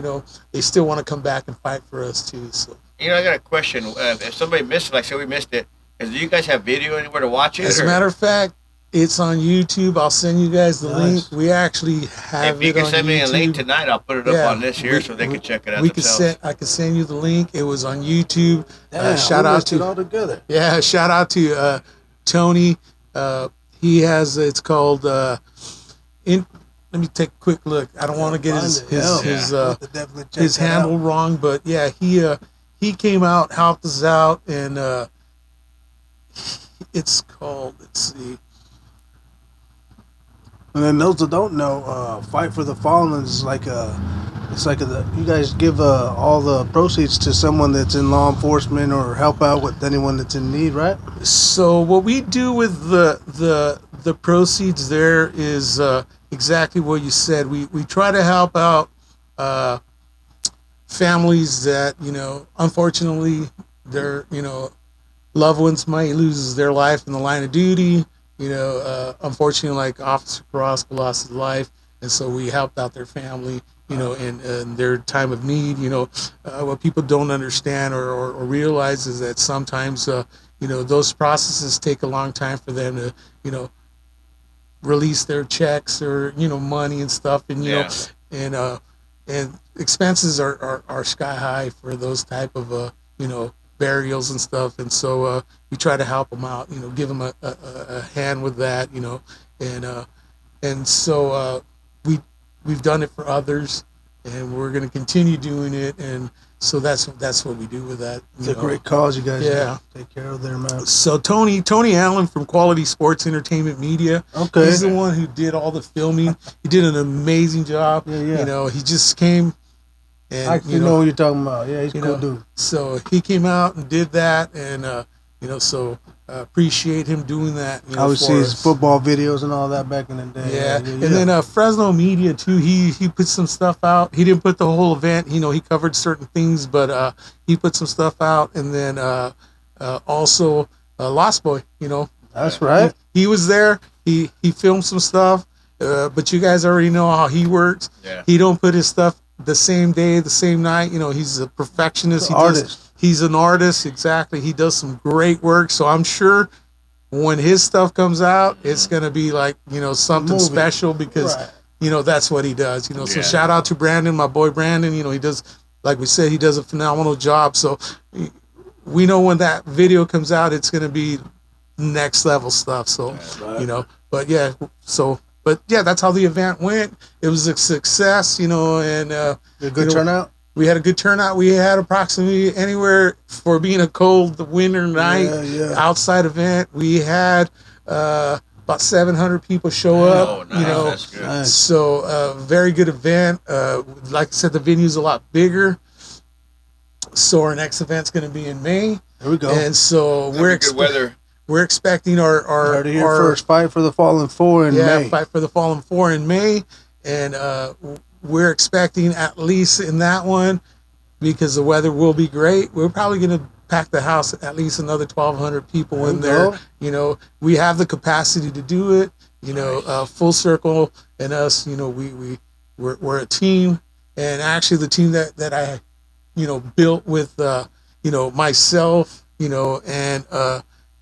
S3: they still want to come back and fight for us too. So,
S1: I got a question. If somebody missed it, like say we missed it, do you guys have video anywhere to watch it?
S3: As a matter of fact, it's on YouTube. I'll send you guys the link. We actually have.
S1: If you can send me a link tonight, I'll put it up on this here so they can check it out themselves.
S3: I can send you the link. It was on YouTube.
S2: Shout out to all together.
S3: Yeah, shout out to Tony. He has, it's called, let me take a quick look. I don't want to get his handle wrong, but yeah, he came out, helped us out, and it's called, let's see.
S2: And then those that don't know, Fight for the Fallen is you guys give all the proceeds to someone that's in law enforcement or help out with anyone that's in need, right?
S3: So what we do with the proceeds there is exactly what you said. We try to help out families that, unfortunately their, loved ones might lose their life in the line of duty. Unfortunately, like Officer Carrasco lost his life, and so we helped out their family, in their time of need. What people don't understand or realize is that sometimes, those processes take a long time for them to, release their checks or, money and stuff, and, and expenses are sky high for those type of, burials and stuff, and so we try to help them out, give them a hand with that, and so we've done it for others, and we're going to continue doing it, and so that's what we do with that.
S2: It's a great cause you guys take care of there, man.
S3: So Tony Allen from Quality Sports Entertainment Media, he's the one who did all the filming. He did an amazing job. He just came. And,
S2: I know what you're talking about. Yeah, he's a cool dude.
S3: So he came out and did that, and so appreciate him doing that. You know,
S2: I would see his
S3: us.
S2: football videos and all that back in the day.
S3: Yeah, and then Fresno Media too. He put some stuff out. He didn't put the whole event. You know, he covered certain things, but he put some stuff out. And then also Lost Boy. You know,
S2: that's right.
S3: He was there. He filmed some stuff. But you guys already know how he works.
S1: Yeah.
S3: He don't put his stuff the same day, the same night. You know, he's a perfectionist. He's an artist. Exactly. He does some great work. So I'm sure when his stuff comes out, it's going to be like, you know, something special because, you know, that's what he does, you know. So shout out to Brandon, my boy Brandon. You know, he does, like we said, he does a phenomenal job. So we know when that video comes out, it's going to be next level stuff. So, you know, but yeah, that's how the event went. It was a success, you know, and
S2: a good turnout.
S3: We had a good turnout. We had approximately anywhere for being a cold winter night outside event. We had about 700 people show up.
S1: Oh, nice.
S3: You know,
S1: That's good.
S2: Nice.
S3: So very good event. Like I said, the venue's a lot bigger. So our next event's going to be in May.
S2: There we go.
S3: And so we're
S1: good weather.
S3: We're expecting our
S2: first Fight for the Fallen 4 in May.
S3: Fight for the Fallen 4 in May, and we're expecting at least in that one, because the weather will be great. We're probably going to pack the house at least another 1,200 people in there. You know, we have the capacity to do it. You know, Full Circle and us. You know, we're a team, and actually the team that I, you know, built with you know, myself, you know, and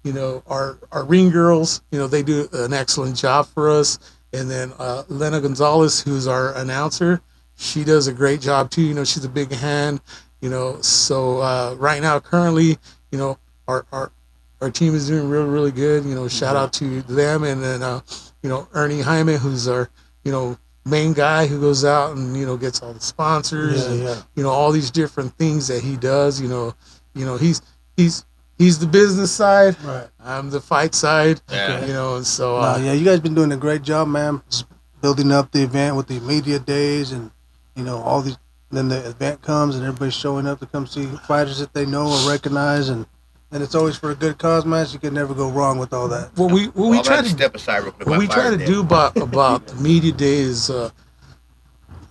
S3: you know, our ring girls, you know, they do an excellent job for us. And then Lena Gonzalez, who's our announcer, she does a great job too. You know, she's a big hand, you know. So right now, currently, you know, our team is doing really, really good. You know, shout out to them. And then, you know, Ernie Hyman, who's our, you know, main guy who goes out and, you know, gets all the sponsors and, you know, all these different things that he does. You know, he's the business side.
S2: Right.
S3: I'm the fight side.
S1: Yeah.
S3: You know, and so
S2: you guys been doing a great job, man. Just building up the event with the media days and, you know, all these. Then the event comes and everybody's showing up to come see fighters that they know or recognize, and it's always for a good cause, man. So you can never go wrong with all that.
S3: What we try to
S1: step aside real quick.
S3: What we try to do about the media days,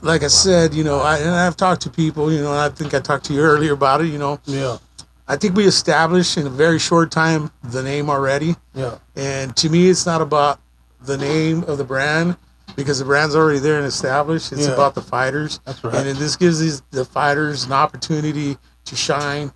S3: like I said, you know, I've talked to people, you know, and I think I talked to you earlier about it, you know.
S2: Yeah.
S3: I think we established in a very short time the name already.
S2: Yeah.
S3: And to me, it's not about the name of the brand, because the brand's already there and established. It's about the fighters.
S2: That's right.
S3: And this gives the fighters an opportunity to shine.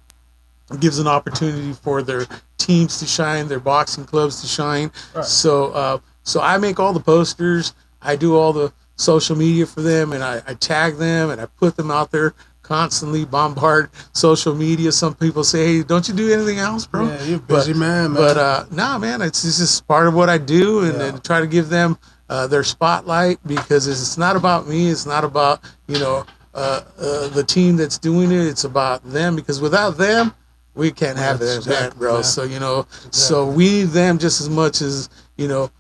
S3: It gives an opportunity for their teams to shine, their boxing clubs to shine. Right. So I make all the posters. I do all the social media for them, and I tag them, and I put them out there. Constantly bombard social media. Some people say, hey, don't you do anything else, bro?
S2: Yeah, you're a busy man.
S3: But nah, man, it's just part of what I do, and try to give them their spotlight, because it's not about me. It's not about, you know, the team that's doing it. It's about them, because without them, we can't have that event, bro. So, you know, so we need them just as much as, you know,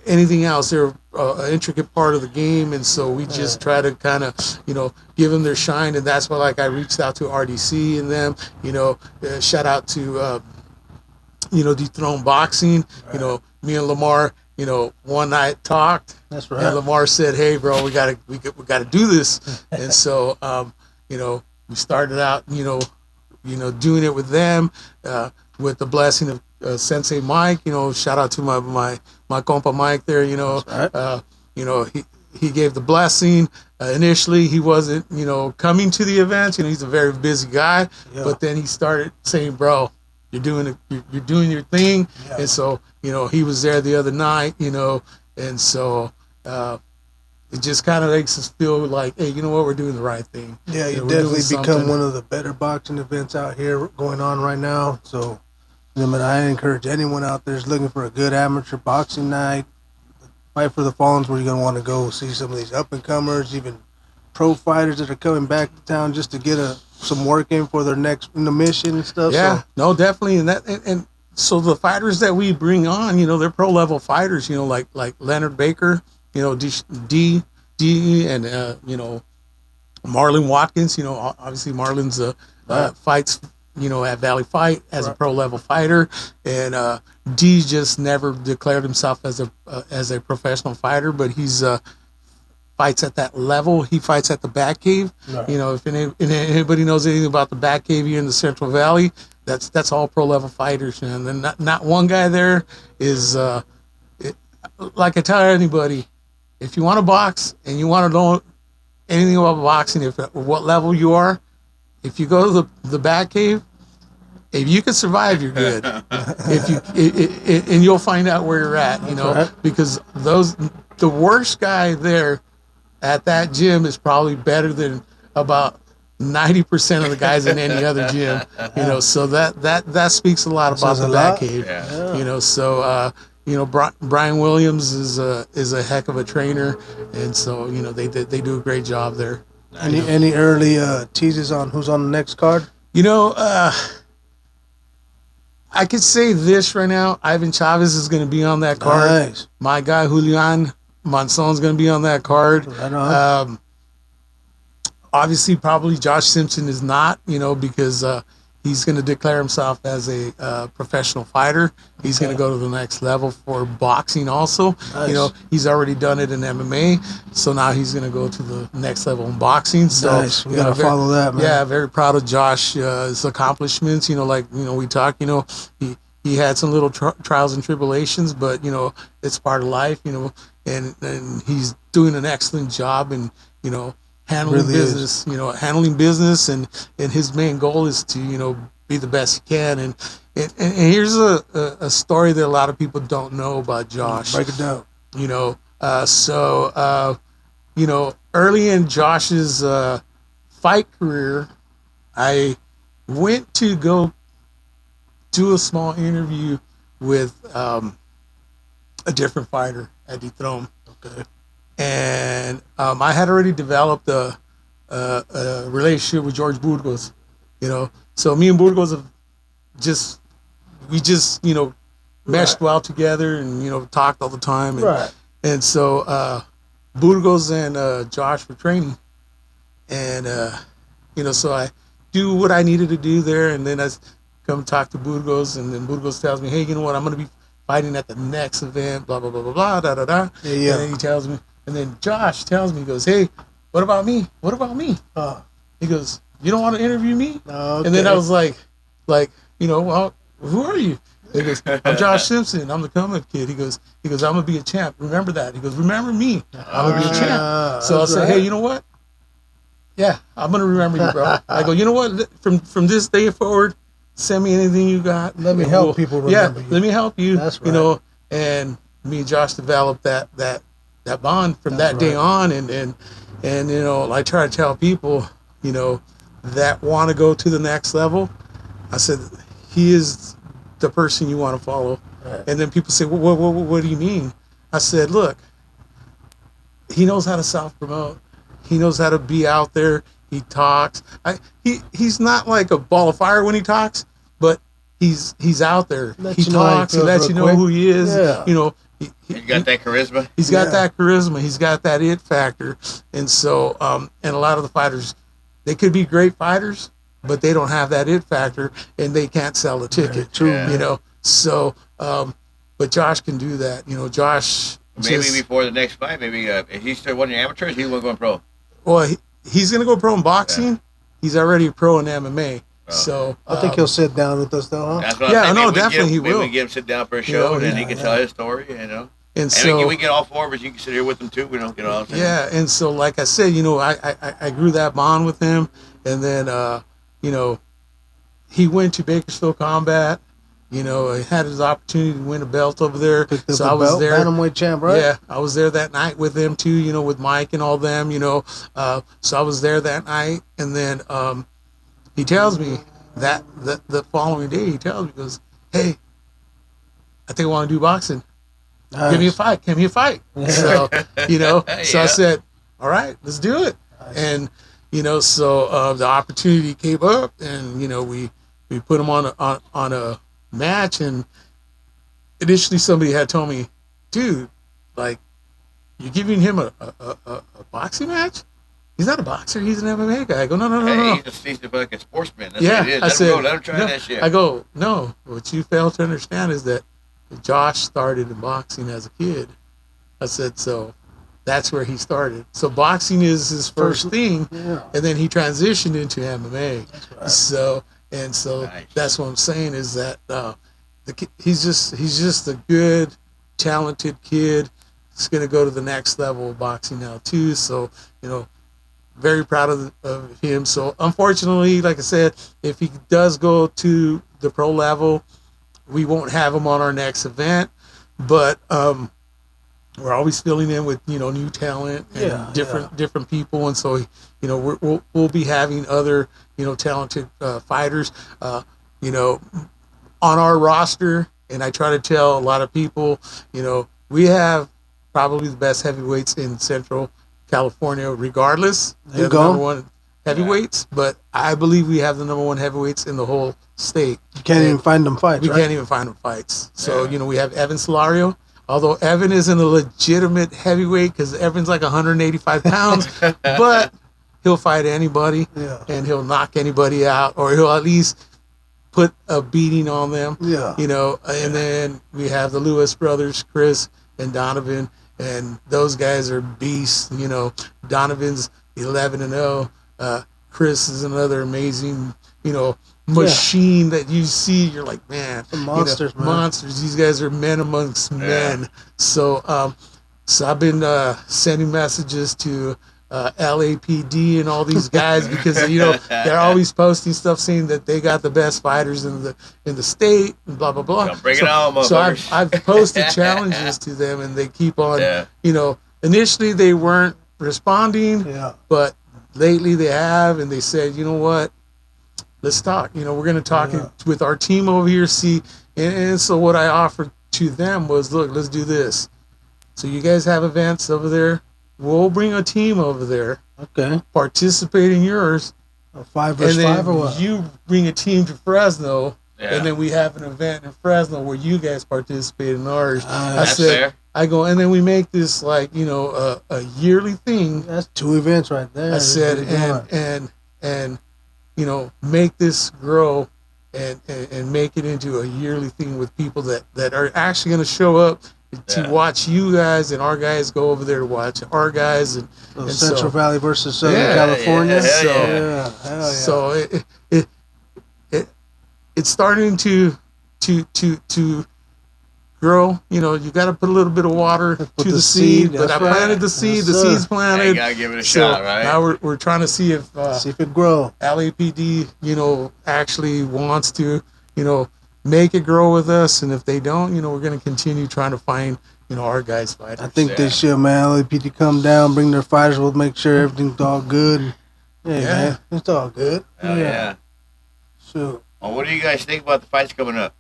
S3: anything else. They're an intricate part of the game, and so we just try to kind of, you know, give them their shine. And that's why, like, I reached out to RDC and them, you know, shout out to you know, Dethrone Boxing. You know, me and Lamar, you know, one night talked.
S2: That's right.
S3: And Lamar said, hey, bro, we gotta do this. And so you know, we started out, you know, doing it with them, with the blessing of Sensei Mike. You know, shout out to my compa Mike there. You know, you know, he gave the blessing. Initially, he wasn't, you know, coming to the events. You know, he's a very busy guy. Yeah. But then he started saying, "Bro, you're doing your thing." Yeah. And so, you know, he was there the other night. You know, and so it just kind of makes us feel like, hey, you know what, we're doing the right thing.
S2: Yeah, you definitely become one of the better boxing events out here going on right now. So, I mean, I encourage anyone out there who's looking for a good amateur boxing night. Fight for the Fallen's where you're going to want to go see some of these up-and-comers, even pro fighters that are coming back to town just to get some work in for their next mission and stuff.
S3: Yeah,
S2: so.
S3: No, definitely. And so the fighters that we bring on, you know, they're pro-level fighters, you know, like Leonard Baker, you know, D, and, you know, Marlon Watkins. You know, obviously Marlon's fights at Valley Fight as a
S2: Right.
S3: pro level fighter, and D just never declared himself as a professional fighter, but he's fights at that level. He fights at the Batcave.
S2: Right.
S3: If anybody knows anything about the Batcave here in the Central Valley, that's all pro level fighters, man. And not one guy there is like I tell anybody, if you want to box and you want to know anything about boxing, what level you are, if you go to the Batcave, if you can survive, you're good. And you'll find out where you're at,
S2: right.
S3: because the worst guy there at that gym is probably better than about 90% of the guys in any other gym, so that speaks a lot about
S2: Says
S3: the
S2: a lot.
S3: Batcave,
S1: Yeah.
S3: So Brian Williams is a heck of a trainer, and so they do a great job there.
S2: Any early teases on who's on the next card?
S3: I could say this right now: Ivan Chavez is going to be on that card.
S2: Nice.
S3: My guy Julian Monzon is going to be on that card.
S2: Right on.
S3: Obviously, probably Josh Simpson is not, because he's going to declare himself as a professional fighter. He's going to go to the next level for boxing also.
S2: Nice.
S3: He's already done it in MMA, so now he's going to go to the next level in boxing. So
S2: Nice. We gotta follow that, man.
S3: Yeah, very proud of Josh's accomplishments. We talk. He had some little trials and tribulations, but it's part of life. And he's doing an excellent job, and handling
S2: Really
S3: business. Handling business, and his main goal is to be the best he can. And here's a story that a lot of people don't know about Josh.
S2: Break it down.
S3: Early in Josh's fight career, I went to go do a small interview with a different fighter at Dethrone.
S2: Okay.
S3: And I had already developed a relationship with George Burgos, So me and Burgos have just meshed well together, and talked all the time. And,
S2: Right.
S3: And so Burgos and Josh were training, and so I do what I needed to do there, and then I come talk to Burgos, and then Burgos tells me, hey, you know what, I'm going to be fighting at the next event, blah, blah, blah, blah, blah, da, da, da.
S2: Yeah.
S3: And then he tells me, and then Josh tells me, he goes, hey, what about me? What about me? He goes, you don't want to interview me?
S2: Okay.
S3: And then I was like, well, who are you? He goes, I'm Josh Simpson. I'm the coming kid. He goes, I'm going to be a champ. Remember that. He goes, remember me. I'm going to be a champ. So I said, hey, you know what? Yeah, I'm going to remember you, bro. I go, you know what? From this day forward, send me anything you got.
S2: Let me help people remember you.
S3: Let me help you.
S2: That's right.
S3: And me and Josh developed that bond from that day on. And I try to tell people, that want to go to the next level, I said, he is the person you want to follow.
S2: Right.
S3: And then people say, well, what do you mean? I said, look, he knows how to self-promote. He knows how to be out there. He talks. He's not like a ball of fire when he talks, but he's out there. He talks. He lets you know who he is.
S2: Yeah.
S1: He got that charisma.
S3: He's got that charisma. He's got that it factor. And so, and a lot of the fighters, they could be great fighters, but they don't have that it factor, and they can't sell a ticket.
S2: True.
S1: Yeah.
S3: So, but Josh can do that. Josh.
S1: Maybe before the next fight, maybe if he's still one of your amateurs, he's going pro.
S3: Well, he's going to go pro in boxing. Yeah. He's already a pro in MMA. Oh. So
S2: I think he'll sit down with us, though, huh?
S1: That's what I'm saying.
S3: No, definitely he will.
S1: Maybe we get him sit down for a show, and then he can tell his story,
S3: And so
S1: we get all four of us. You can sit here with him too. We don't get all.
S3: Yeah, and so like I said, I grew that bond with him, and then he went to Bakersfield Combat. He had his opportunity to win a belt over there.
S2: So I was there. Bantamweight champ, right?
S3: Yeah, I was there that night with him too. With Mike and all them. So I was there that night, and then he tells me that the following day he tells me, he goes, "Hey, I think I want to do boxing. Nice. Give me a fight." So so I said, "All right, let's do it." Nice. And so the opportunity came up, and we put him on a match, and initially somebody had told me, dude, like, you're giving him a boxing match? he's not a boxer. He's an MMA guy. I go, no.
S1: Hey, he's a fucking sportsman. That's what it is.
S3: I
S1: Let
S3: said,
S1: him go. Let him try
S3: no.
S1: that shit.
S3: I go, no. What you fail to understand is that Josh started in boxing as a kid. I said, so that's where he started. So boxing is his first thing, and then he transitioned into MMA.
S2: That's right.
S3: So
S1: Nice.
S3: that's what I'm saying is that he's just a good, talented kid. He's gonna go to the next level of boxing now too. So very proud of him. So unfortunately, like I said, if he does go to the pro level, we won't have him on our next event. But we're always filling in with new talent and different people, and so we'll be having other talented fighters on our roster. And I try to tell a lot of people, we have probably the best heavyweights in Central California, regardless. They're the number one heavyweights, but I believe we have the number one heavyweights in the whole state.
S2: You can't even find them fights.
S3: We can't even find them fights. So we have Evan Solario. Although Evan isn't a legitimate heavyweight because Evan's like 185 pounds, but he'll fight anybody and he'll knock anybody out, or he'll at least put a beating on them. And then we have the Lewis brothers, Chris and Donovan, and those guys are beasts. Donovan's 11-0. Chris is another amazing, machine that you see. You're like, man,
S2: monsters, man.
S3: Monsters. These guys are men amongst men. So I've been sending messages to LAPD and all these guys because they're always posting stuff saying that they got the best fighters in the state and blah blah blah.
S1: Bring it on, motherfuckers.
S3: So I've posted challenges to them, and they keep on. Initially they weren't responding, but lately they have, and they said, you know what? Let's talk. We're going to talk with our team over here. See, and so what I offered to them was, look, let's do this. So you guys have events over there. We'll bring a team over there.
S2: Okay.
S3: Participate in yours.
S2: A 5 versus 5 or what?
S3: You bring a team to Fresno, and then we have an event in Fresno where you guys participate in ours. I said,
S1: fair.
S3: I go, and then we make this like a yearly thing.
S2: That's 2 events right there.
S3: I said, and make this grow and make it into a yearly thing with people that are actually going to show up to watch you guys, and our guys go over there to watch our guys. And
S2: Central Valley versus Southern California.
S3: So it's starting to grow. You got to put a little bit of water to the seed. But I planted the seed. The seed's planted.
S1: You gotta give it a shot, right?
S3: Now we're trying to see if
S2: it grows.
S3: LAPD, actually wants to, make it grow with us. And if they don't, we're going to continue trying to find, our guys fighters.
S2: I think they should, man. LAPD come down, bring their fighters. We'll make sure everything's all good. Man, it's all good.
S1: Hell yeah.
S2: So,
S1: well, what do you guys think about the fights coming up?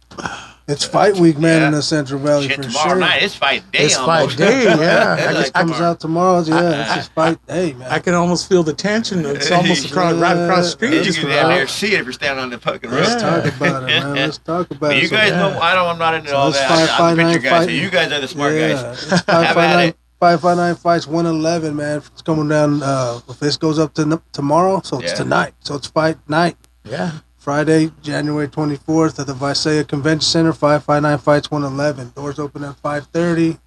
S2: It's fight week, man, in the Central Valley for
S1: tomorrow
S2: sure.
S1: night, it's fight day.
S3: It's fight day,
S2: It just comes out tomorrow. It's just fight day, man.
S3: I can almost feel the tension. It's almost right across the street.
S1: You can damn near see it if you're standing on the fucking road.
S2: Let's talk about it, man. Let's talk about it.
S1: You guys know, I'm not into all that. I'm the picture guy, so you guys are the smart guys.
S2: It's 559 fights, 111, man. It's coming down. If this goes up to tomorrow, so it's tonight. So it's fight night.
S3: Yeah.
S2: Friday, January 24th at the Visalia Convention Center, 559 fights, 111. Doors open at 5:30.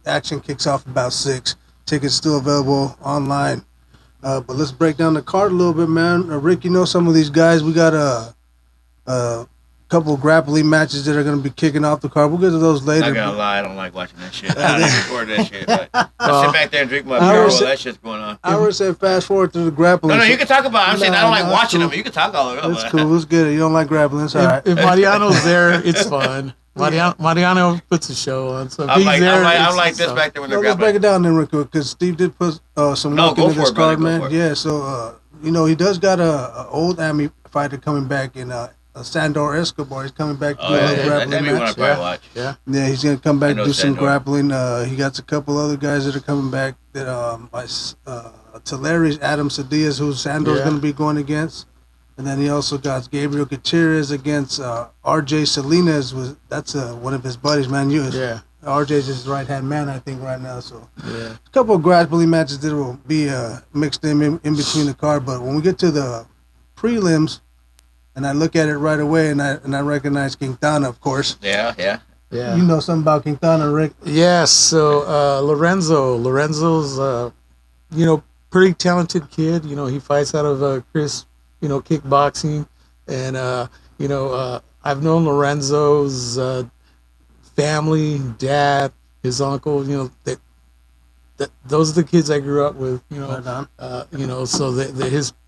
S2: Action kicks off about 6. Tickets still available online. But let's break down the card a little bit, man. Rick, some of these guys. We got a couple of grappling matches that are going to be kicking off the card. We'll get to those later.
S1: I gotta lie, I don't like watching that shit. I don't record that shit. But I sit back there and drink my beer while that shit's going on.
S2: I would say fast forward to the grappling.
S1: No, you can talk about it. I'm saying I don't like watching them. You can talk all over.
S2: That's cool. Let's get it. You don't like grappling. It's all right.
S3: If Mariano's there, it's fun. Mariano puts a show on. So if
S1: I'm
S3: he's
S1: like this back there when they're
S2: let's
S1: grappling.
S2: break it down then real quick, because Steve did put some work into this card, man. Yeah, so, he does got a old Army fighter coming back in Sandor Escobar. He's coming back to do a grappling match.
S1: Watch.
S3: Yeah,
S2: he's going to come back and do some grappling. He got a couple other guys that are coming back. That Tulare Adam Sadias, who Sandor's going to be going against. And then he also got Gabriel Gutierrez against R.J. Salinas. That's one of his buddies, man. RJ's his right hand man, I think, right now. So
S3: Yeah.
S2: a couple of grappling matches that will be mixed in between the card. But when we get to the prelims, and I look at it right away, and I recognize Quintana, of course.
S1: Yeah, yeah.
S3: Yeah.
S2: You know something about Quintana, Rick?
S3: Yes. So Lorenzo's pretty talented kid. He fights out of Chris, kickboxing, and I've known Lorenzo's family, dad, his uncle. Those are the kids I grew up with.
S2: Right on.
S3: So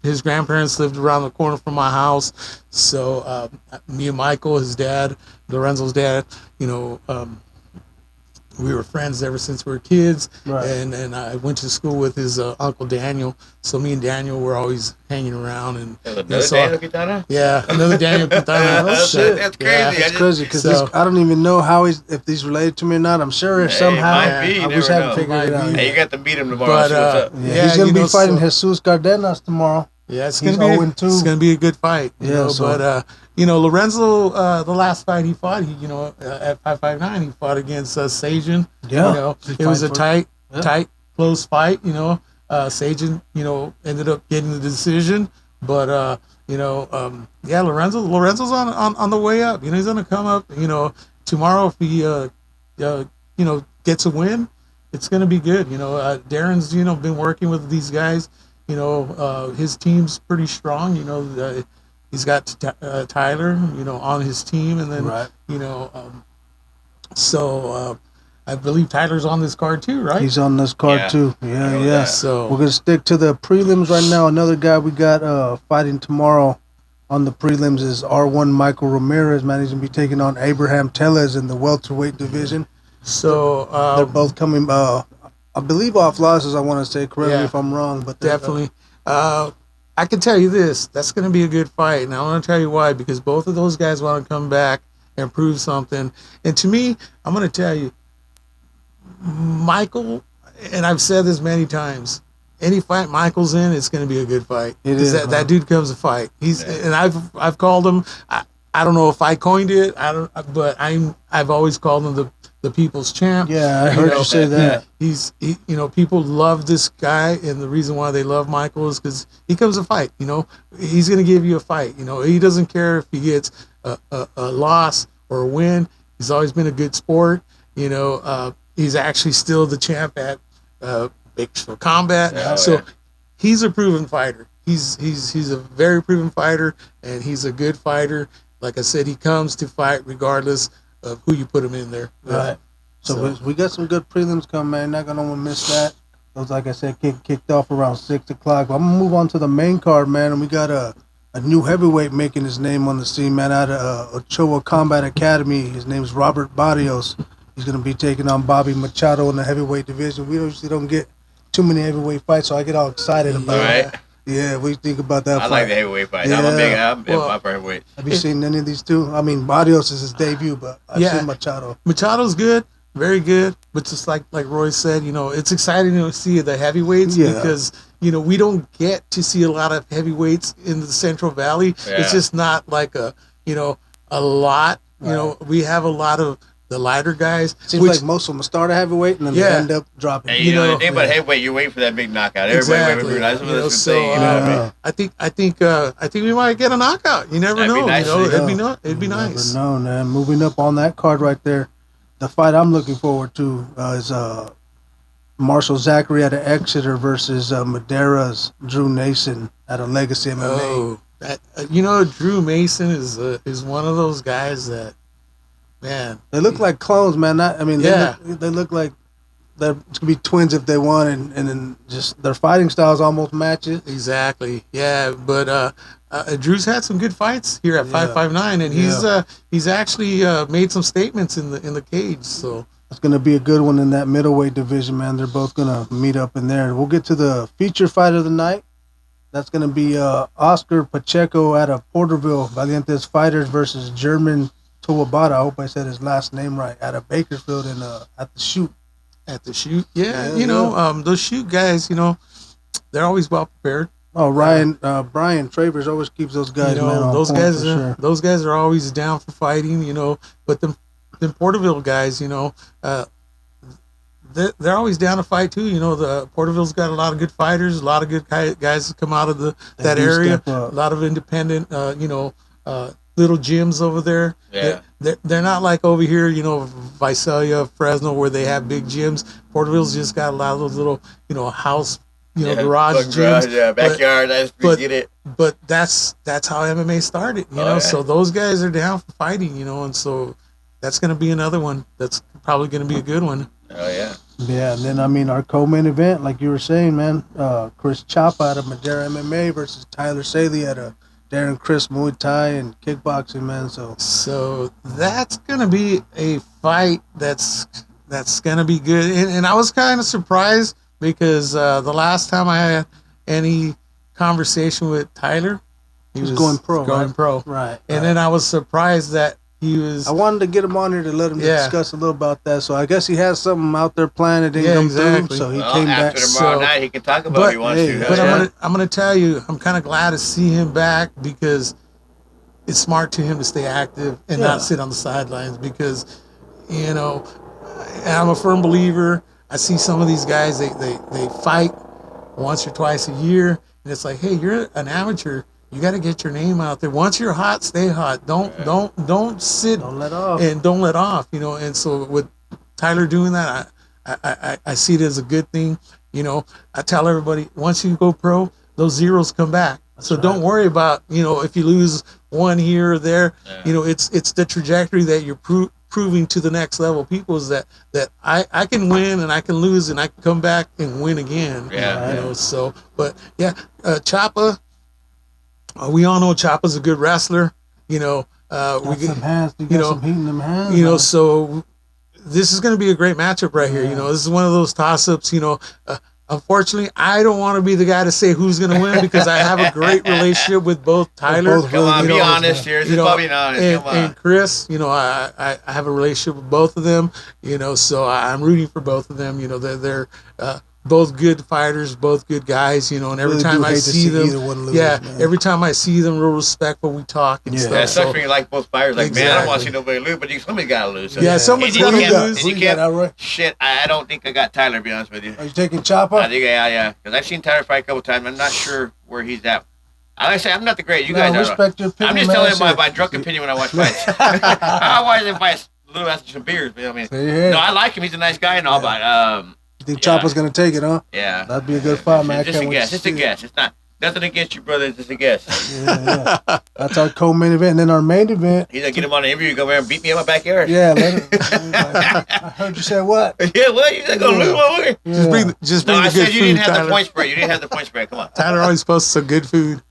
S3: his grandparents lived around the corner from my house. So me and Michael, his dad, Lorenzo's dad, we were friends ever since we were kids.
S2: Right.
S3: And I went to school with his uncle Daniel. So me and Daniel were always hanging around. And
S1: Another Daniel Quintana?
S3: yeah, another Daniel Quintana.
S2: Oh, shit.
S1: That's crazy.
S3: Yeah.
S2: It's crazy because
S3: So-
S2: I don't even know if he's related to me or not. I'm sure
S1: Hey,
S2: somehow.
S1: might be, you
S2: I
S1: never
S2: wish I
S1: know.
S2: hadn't figured it
S3: Might
S2: out.
S3: be.
S1: Hey,
S2: yet.
S1: you got to meet him tomorrow.
S3: But,
S1: see what's up.
S2: Yeah,
S3: Yeah,
S2: he's gonna be fighting
S3: so-
S2: Jesus Cardenas tomorrow.
S3: Yeah, it's
S2: He's
S3: gonna be
S2: 0-2.
S3: it's gonna be a good fight.
S2: Yeah, so-
S3: But Lorenzo, the last fight he fought, at 559, he fought against Sajan.
S2: Yeah.
S3: It was a tight,
S2: Yeah.
S3: close fight. Sajan, ended up getting the decision. But Lorenzo's on the way up. He's gonna come up. Tomorrow if he gets a win, it's gonna be good. Darren's been working with these guys. His team's pretty strong. He's got Tyler, on his team, and then
S2: Right.
S3: I believe Tyler's on this card too, right?
S2: He's on this card
S1: Yeah.
S2: too.
S1: I
S2: Yeah,
S1: know
S2: yeah.
S1: that.
S3: So
S2: We're gonna stick to the prelims right now. Another guy we got fighting tomorrow on the prelims is R1 Michael Ramirez. Man, he's gonna be taking on Abraham Tellez in the welterweight division. They're both coming, I believe, off losses. I want to say, correct me
S3: Yeah.
S2: if I'm wrong, but they're-
S3: definitely. I can tell you this: that's going to be a good fight, and I want to tell you why. Because both of those guys want to come back and prove something. And to me, I'm going to tell you, Michael, and I've said this many times. Any fight Michael's in, it's going to be a good fight.
S2: It
S3: 'Cause
S2: is,
S3: that
S2: man.
S3: dude comes to fight. And I've called him. I don't know if I coined it. But I've always called him the people's champ.
S2: Yeah, I heard you say that.
S3: People love this guy, and the reason why they love Michael is because he comes to fight. He's going to give you a fight. He doesn't care if he gets a loss or a win. He's always been a good sport. He's actually still the champ at Bakersfield Combat.
S1: Oh,
S3: So
S1: yeah.
S3: he's a proven fighter. He's a very proven fighter, and he's a good fighter. Like I said, he comes to fight regardless of who you put him in there.
S2: Right. So we got some good prelims coming, man. Not gonna miss that. Those, like I said, kicked off around 6 o'clock. I'm gonna move on to the main card, man. And we got a new heavyweight making his name on the scene, man. Out of Ochoa Combat Academy. His name's Robert Barrios. He's gonna be taking on Bobby Machado in the heavyweight division. We usually don't get too many heavyweight fights, so I get all excited about it.
S1: Right.
S2: Yeah, what do you think about that
S1: I
S2: fight?
S1: like the heavyweight fight. I'm
S2: Yeah.
S1: a big
S3: Well,
S1: fight for heavyweight.
S2: Have you seen any of these two? I mean, Barrios is his debut, but I've
S3: Yeah.
S2: seen Machado.
S3: Machado's good, very good, but just like Roy said, it's exciting to see the heavyweights
S2: Yeah.
S3: because we don't get to see a lot of heavyweights in the Central Valley.
S1: Yeah.
S3: It's just not like a lot.
S2: Right.
S3: We have a lot of the lighter guys.
S2: Seems
S3: which,
S2: like most of them start a heavyweight and then
S3: Yeah.
S2: they end up dropping.
S1: Hey,
S3: You
S1: you know,
S3: know,
S1: the thing about
S3: yeah.
S1: heavyweight, you're waiting for that big knockout. Everybody waiting for
S3: Exactly.
S1: that. That's the
S3: So,
S1: thing. You know what I mean?
S3: I think we might get a knockout. You never
S1: That'd be
S3: know.
S1: nice.
S3: It'd be
S2: Yeah.
S3: it'd be
S2: You
S3: nice.
S2: Never know, man. Moving up on that card right there, the fight I'm looking forward to is Marshall Zachary out of Exeter versus Madera's Drew Nason out of Legacy MMA.
S3: Oh, Drew Mason is one of those guys that, man.
S2: They look like clones, man.
S3: Yeah.
S2: They look like they're gonna be twins if they won, and then just their fighting styles almost matches.
S3: Exactly. Yeah, but Drew's had some good fights here at
S2: Yeah.
S3: 559, and he's actually made some statements in the cage. So
S2: It's gonna be a good one in that middleweight division, man. They're both gonna meet up in there. We'll get to the feature fight of the night. That's gonna be Oscar Pacheco out of Porterville, Valientes Fighters versus German Towabata. I hope I said his last name right. Out of Bakersfield and at the shoot.
S3: at the shoot,
S2: Yeah,
S3: those shoot guys, they're always well prepared.
S2: Oh, Brian Travers always keeps those guys, man. On
S3: those
S2: point
S3: guys
S2: for sure.
S3: those guys are always down for fighting. But the Porterville guys, they're always down to fight too. The Porterville's got a lot of good fighters, a lot of good guys that come out of that area, a lot of independent, little gyms over there.
S1: Yeah.
S3: They're not like over here, Visalia, Fresno, where they have big gyms. Porterville's just got a lot of those little, house, garage gyms.
S1: Yeah, backyard. I just get it.
S3: But that's how MMA started, So those guys are down for fighting, and so that's going to be another one. That's probably going to be a good one.
S1: Oh yeah.
S2: Yeah, and then our co-main event, like you were saying, man, Chris Chapa out of Madera MMA versus Tyler Saley at a Darren Chris Muay Thai and kickboxing, man.
S3: So that's gonna be a fight that's gonna be good. And I was kind of surprised because the last time I had any conversation with Tyler, he was
S2: going pro.
S3: Right. And then I was surprised that he was.
S2: I wanted to get him on here to let him discuss a little about that. So I guess he has something out there planned that didn't come through. So he came back.
S1: After tomorrow night, he can talk about what he wants to.
S3: But I'm gonna tell you, I'm kind of glad to see him back because it's smart to him to stay active and not sit on the sidelines because, I'm a firm believer. I see some of these guys, they fight once or twice a year, and it's like, hey, you're an amateur. You got to get your name out there. Once you're hot, stay hot. Don't sit.
S2: Don't let off.
S3: And don't let off. And so with Tyler doing that, I see it as a good thing. I tell everybody, once you go pro, those zeros come back. So don't worry about, if you lose one here or there. Yeah. It's the trajectory that you're proving to the next level. People is that I can win and I can lose and I can come back and win again.
S1: Yeah.
S3: Chapa. We all know Chapa's a good wrestler,
S2: some hands, some heat in them hands.
S3: So this is going to be a great matchup right here. This is one of those toss-ups, unfortunately, I don't want to be the guy to say who's going to win because I have a great relationship with both Tyler.
S1: Come on, be honest here. Be honest.
S3: And Chris, I have a relationship with both of them, so I'm rooting for both of them. They're both good fighters, both good guys, and every time I see them, every time I see them, real respectful, we talk and stuff.
S1: Yeah, it sucks when you like both fighters. Like, man, I don't want to see nobody lose, but somebody's got to lose.
S3: So somebody's got to lose.
S2: Who you got, Alroy?
S1: Shit, I don't think I got Tyler, to be honest with you.
S2: Are you taking Chapa?
S1: I think, yeah. Because I've seen Tyler fight a couple times. I'm not sure where he's at. Like I say, I'm not the great. You guys are.
S2: Respect your opinion,
S1: I'm just telling you my drunk opinion when I watch fights. I watch him fight a little after some beers, but no, I like him. He's a nice guy and all, but
S2: you think Chapa's gonna take it, huh?
S1: Yeah.
S2: That'd be a good fight, man.
S1: Just a guess. It's a guess. It's not nothing against you, brother. It's just a guess.
S2: Yeah. That's our co-main event. And then our main event.
S1: He's gonna get him on the interview. You come here and beat me in my backyard.
S2: Yeah. I heard you say what?
S1: Yeah, what? You said go lose one way?
S3: Yeah. Just bring
S1: I
S3: the good
S1: said you
S3: food,
S1: didn't have
S3: Tyler.
S1: the point spread. You didn't have the point spread. Come on.
S3: Tyler always posts some good food.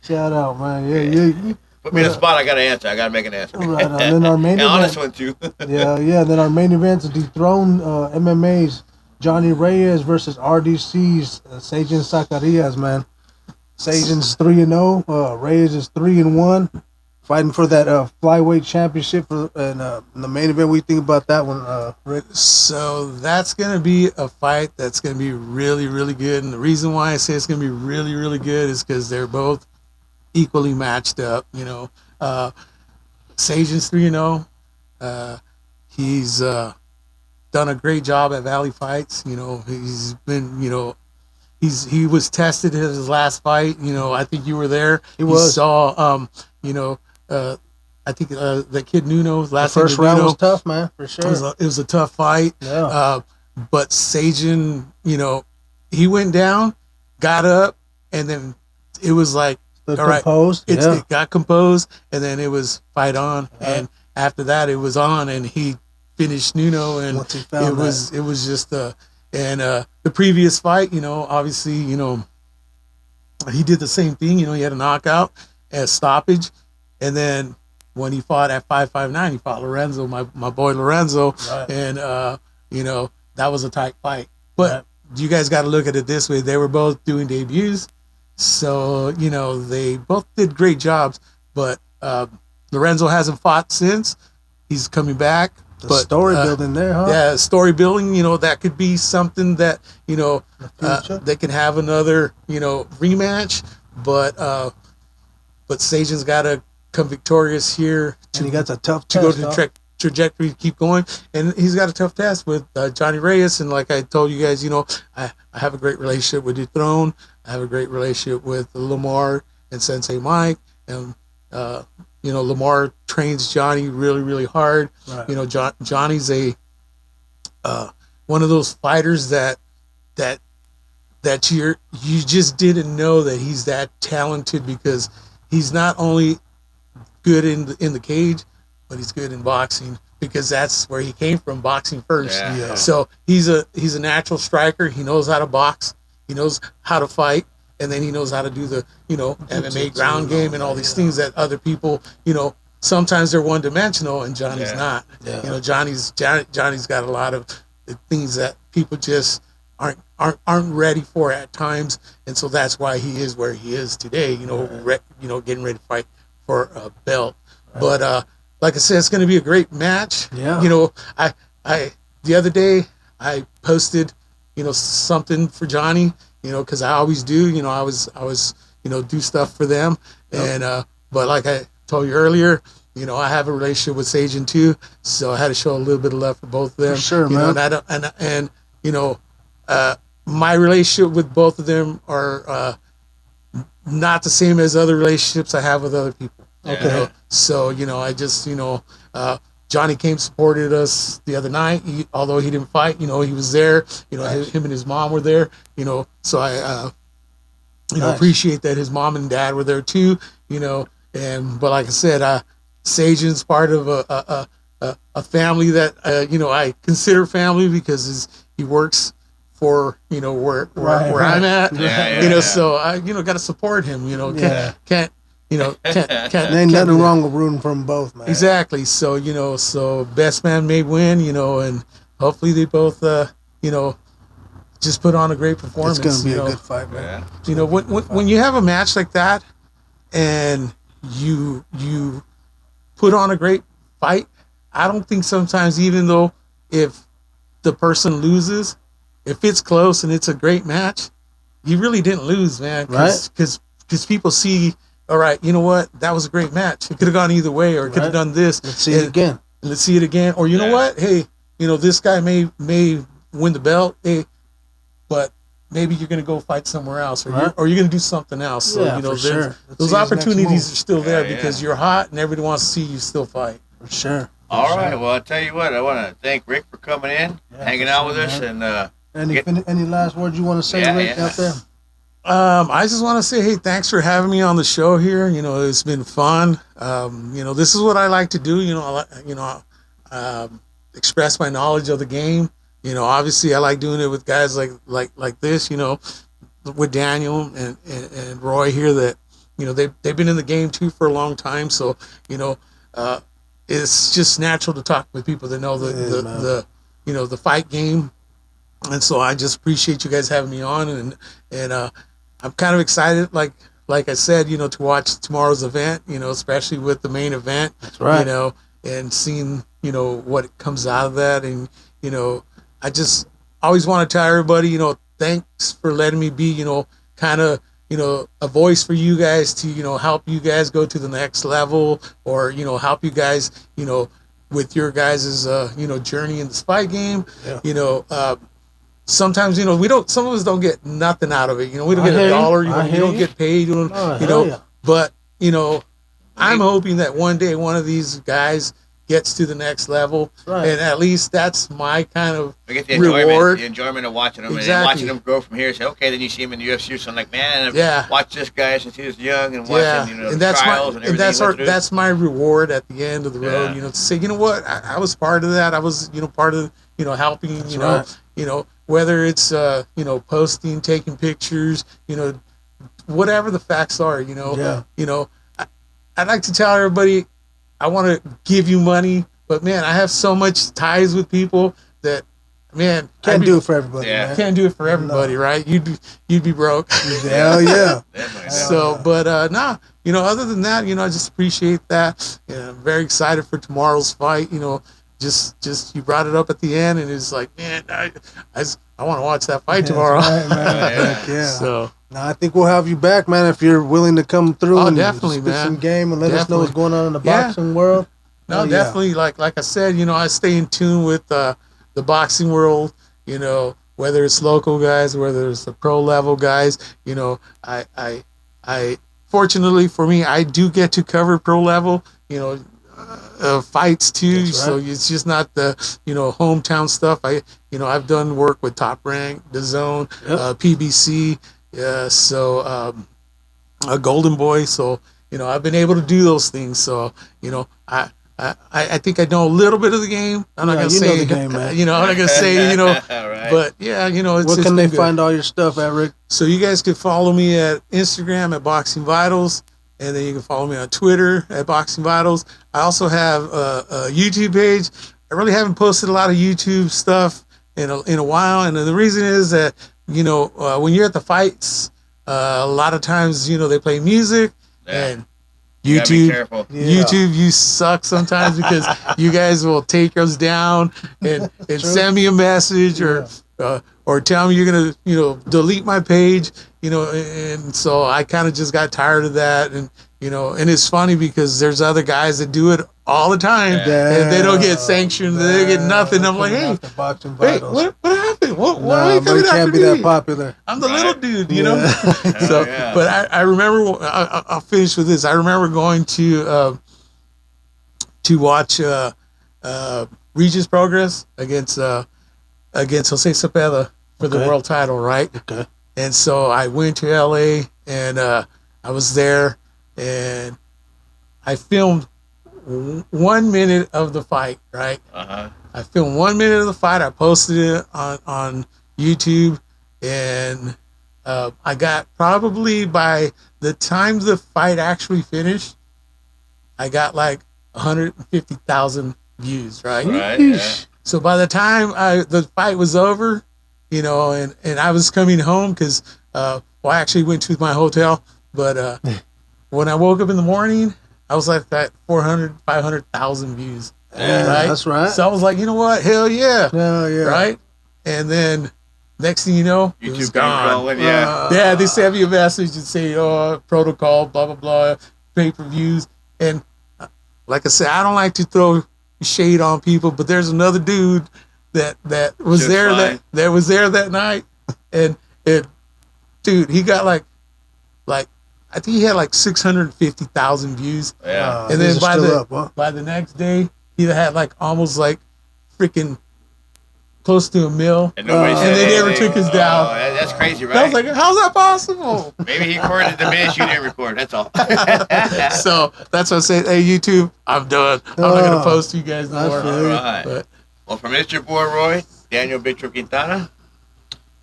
S2: Shout out, man. Yeah.
S1: Put me in a spot, I got to answer. I got to make an answer.
S2: Right on. Then our main
S1: an
S2: event.
S1: honest one, too.
S2: Yeah. Then our main event is dethroned MMA's Johnny Reyes versus RDC's Sajin Zacarias, man. Sajin's 3-0. Reyes is 3-1. Fighting for that flyweight championship. And the main event, what do you think about that one, Rick?
S3: So that's going to be a fight that's going to be really, really good. And the reason why I say it's going to be really, really good is because they're both equally matched up. Sajin's 3-0. He's done a great job at Valley Fights. He's been, he was tested in his last fight. I think you were there.
S2: He was.
S3: You saw, I think that kid Nuno.
S2: The first round was tough, man, for sure.
S3: It was a tough fight.
S2: Yeah.
S3: But Sajin, he went down, got up, and then it was like, all right, it got composed, and then it was fight on. Yeah. And after that, it was on, and he finished Nuno, and it was just the previous fight, obviously, he did the same thing. He had a knockout, a stoppage, and then when he fought at 559, he fought Lorenzo, my boy Lorenzo, right. And that was a tight fight. But you guys got to look at it this way: they were both doing debuts. So, they both did great jobs, but Lorenzo hasn't fought since. He's coming back.
S2: Story building there, huh?
S3: Yeah, story building, that could be something that, they can have another, rematch. But Sajin's got to come victorious here
S2: And he got a tough
S3: to
S2: test,
S3: go to the trajectory to keep going. And he's got a tough task with Johnny Reyes. And like I told you guys, I have a great relationship with Dethrone. I have a great relationship with Lamar and Sensei Mike. And, Lamar trains Johnny really, really hard. Right. Johnny's one of those fighters that you just didn't know that he's that talented, because he's not only good in the cage, but he's good in boxing, because that's where he came from, boxing first.
S1: Yeah.
S3: So he's a natural striker. He knows how to box. He knows how to fight, and then he knows how to do the MMA ground game and all these things that other people sometimes they're one dimensional, and Johnny's not. Yeah. Johnny's got a lot of things that people just aren't ready for at times, and so that's why he is where he is today. Getting ready to fight for a belt. Right. But like I said, it's going to be a great match.
S2: Yeah.
S3: I the other day I posted something for Johnny. Because I always do. I was do stuff for them. Yep. And but like I told you earlier, I have a relationship with Sagen too, so I had to show a little bit of love for both of them.
S2: For sure, man.
S3: My relationship with both of them are not the same as other relationships I have with other people.
S2: Okay.
S3: So I just Johnny came, supported us the other night. Although he didn't fight, he was there.
S2: Nice.
S3: Him and his mom were there. So I
S2: nice.
S3: Appreciate that his mom and dad were there too. But like I said, Sajan's part of a family that I consider family, because he works for where I'm at.
S1: Yeah.
S3: So I got to support him. Can't.
S2: Ain't nothing wrong with rooting for them both, man.
S3: Exactly. So so best man may win. And hopefully they both just put on a great performance.
S2: It's gonna be a good fight, man.
S3: Yeah. When you have a match like that, and you put on a great fight, I don't think sometimes, even though if the person loses, if it's close and it's a great match, you really didn't lose, man.
S2: Right.
S3: Because people see, all right, you know what? That was a great match. It could have gone either way, or it could have done this.
S2: Let's see it again.
S3: Let's see it again. Or you know what? Hey, this guy may win the belt. Hey, but maybe you're going to go fight somewhere else, or you're going to do something else. So,
S2: for sure.
S3: Those opportunities are still there, because you're hot and everybody wants to see you still fight.
S2: For sure.
S1: All right. Well, I'll tell you what. I want to thank Rick for coming in, hanging out with us, and
S2: any last words you want to say, Rick, out there?
S3: I just want to say, hey, thanks for having me on the show here. It's been fun. This is what I like to do. Express my knowledge of the game. Obviously I like doing it with guys like this, with Daniel and Roy here, that, they've been in the game too for a long time. So, it's just natural to talk with people that know the fight game. And so I just appreciate you guys having me on, and I'm kind of excited, like I said, to watch tomorrow's event, especially with the main event.
S2: That's right.
S3: And seeing, what comes out of that. And, I just always want to tell everybody, thanks for letting me be, kind of, a voice for you guys to, help you guys go to the next level, or, help you guys, with your guys' journey in the spy game. Yeah. Sometimes, some of us don't get nothing out of it. We don't get a dollar, you don't get paid, but, I'm hoping that one day one of these guys gets to the next level, and at least that's my kind of reward.
S1: The enjoyment of watching them, and watching them grow from here. Say, okay, then you see him in the UFC, so I'm like, man, I've watched this guy since he was young, and watching
S3: and
S1: the trials
S3: and
S1: everything.
S3: That's my reward at the end of the road. To say, you know what, I was part of that. I was, part of, helping. Whether it's posting, taking pictures, whatever the facts are. I'd like to tell everybody, I want to give you money, but man, I have so much ties with people that, man,
S2: can't do it for everybody. Yeah.
S3: Can't do it for everybody, right? You'd be broke.
S2: Hell yeah.
S3: So, but other than that, I just appreciate that. I'm very excited for tomorrow's fight. Just you brought it up at the end, and it's like, man, I want to watch that fight tomorrow.
S2: Right, man. Yeah.
S3: So
S2: Now, I think we'll have you back, man, if you're willing to come through and
S3: definitely,
S2: spit
S3: man.
S2: some game and let us know what's
S3: Definitely.
S2: going on in the
S3: Yeah.
S2: boxing world.
S3: No,
S2: Oh, yeah.
S3: definitely. Like I said, I stay in tune with the boxing world. Whether it's local guys, whether it's the pro level guys. I fortunately for me, I do get to cover pro level. Fights too.
S2: That's right.
S3: So it's just not the hometown stuff. I've done work with Top Rank, DAZN,
S2: Yep.
S3: PBC. A Golden Boy. So I've been able to do those things. So I think I know a little bit of the game. I'm not
S2: Yeah,
S3: gonna
S2: you
S3: say
S2: know the game, man.
S3: I'm not gonna say
S1: All right.
S3: but yeah, it's
S2: Where
S3: just
S2: can they
S3: been good.
S2: find all your stuff at, Rick?
S3: So you guys can follow me at Instagram at Boxing Vitals, and then you can follow me on Twitter at Boxing Vitals. I also have a YouTube page. I really haven't posted a lot of YouTube stuff in a while, and the reason is that when you're at the fights, a lot of times they play music
S1: Yeah.
S3: and
S1: You gotta be
S3: YouTube.
S1: careful.
S2: Yeah.
S3: YouTube, you suck sometimes because you guys will take us down and send me a message or tell me you're gonna delete my page, and so I kind of just got tired of that, and and it's funny because there's other guys that do it all the time and they don't get sanctioned, they don't get nothing. I'm like, hey,
S2: Boxing
S3: wait,
S2: Vitals.
S3: what happened? Why are
S2: Nah,
S3: you
S2: but
S3: coming
S2: you can't
S3: after
S2: be
S3: me?
S2: that popular.
S3: I'm the
S1: Right.
S3: little dude,
S2: Yeah.
S3: So,
S1: yeah.
S3: but I remember. I'll finish with this. I remember going to watch Regis Progress against Jose Cepeda for the
S2: Okay.
S3: world title, right?
S2: Okay.
S3: And so I went to LA and I was there and I filmed 1 minute of the fight, right?
S1: Uh-huh.
S3: I filmed 1 minute of the fight. I posted it on YouTube, and I got probably by the time the fight actually finished, I got like 150,000 views, right?
S1: Right. Yeah.
S3: So by the time the fight was over, and I was coming home because, I actually went to my hotel, but when I woke up in the morning, I was like at 400, 500,000 views.
S2: Yeah,
S3: Right?
S2: that's right.
S3: So I was like, you know what? Hell yeah.
S2: Yeah, yeah.
S3: Right? And then next thing you know, it was
S1: YouTube
S3: gone.
S1: going, yeah.
S3: Yeah, they sent me a message and say, protocol, blah, blah, blah, pay-per-views. And like I said, I don't like to throw shade on people, but there's another dude that was
S1: Just
S3: there
S1: fine.
S3: that was there that night. And dude, he got like I think he had like 650,000 views.
S1: Yeah.
S3: And then
S2: these are still up, huh?
S3: by the next day, he had like almost like freaking close to 1 million.
S1: And nobody
S2: And
S1: said
S3: they never
S1: anything.
S3: took us down.
S1: That's crazy,
S3: And I was
S1: right?
S3: like, how's that possible?
S1: Maybe he recorded the minutes you didn't record. That's all.
S3: So that's what I say. Hey, YouTube, I'm done. I'm not gonna
S2: Oh,
S3: post to you guys no
S2: I
S3: more.
S2: feel you.
S1: Right.
S3: But
S1: Well, from Mr. Boy Roy, Daniel Bitro Quintana,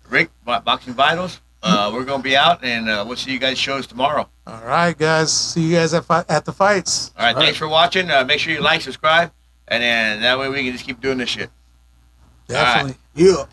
S1: Rick, Boxing Vitals, we're going to be out, and we'll see you guys shows tomorrow.
S3: all right, guys. See you guys at the fights.
S1: All right, thanks for watching. Make sure you like, subscribe, and then that way we can just keep doing this shit.
S3: Definitely.
S2: Yeah.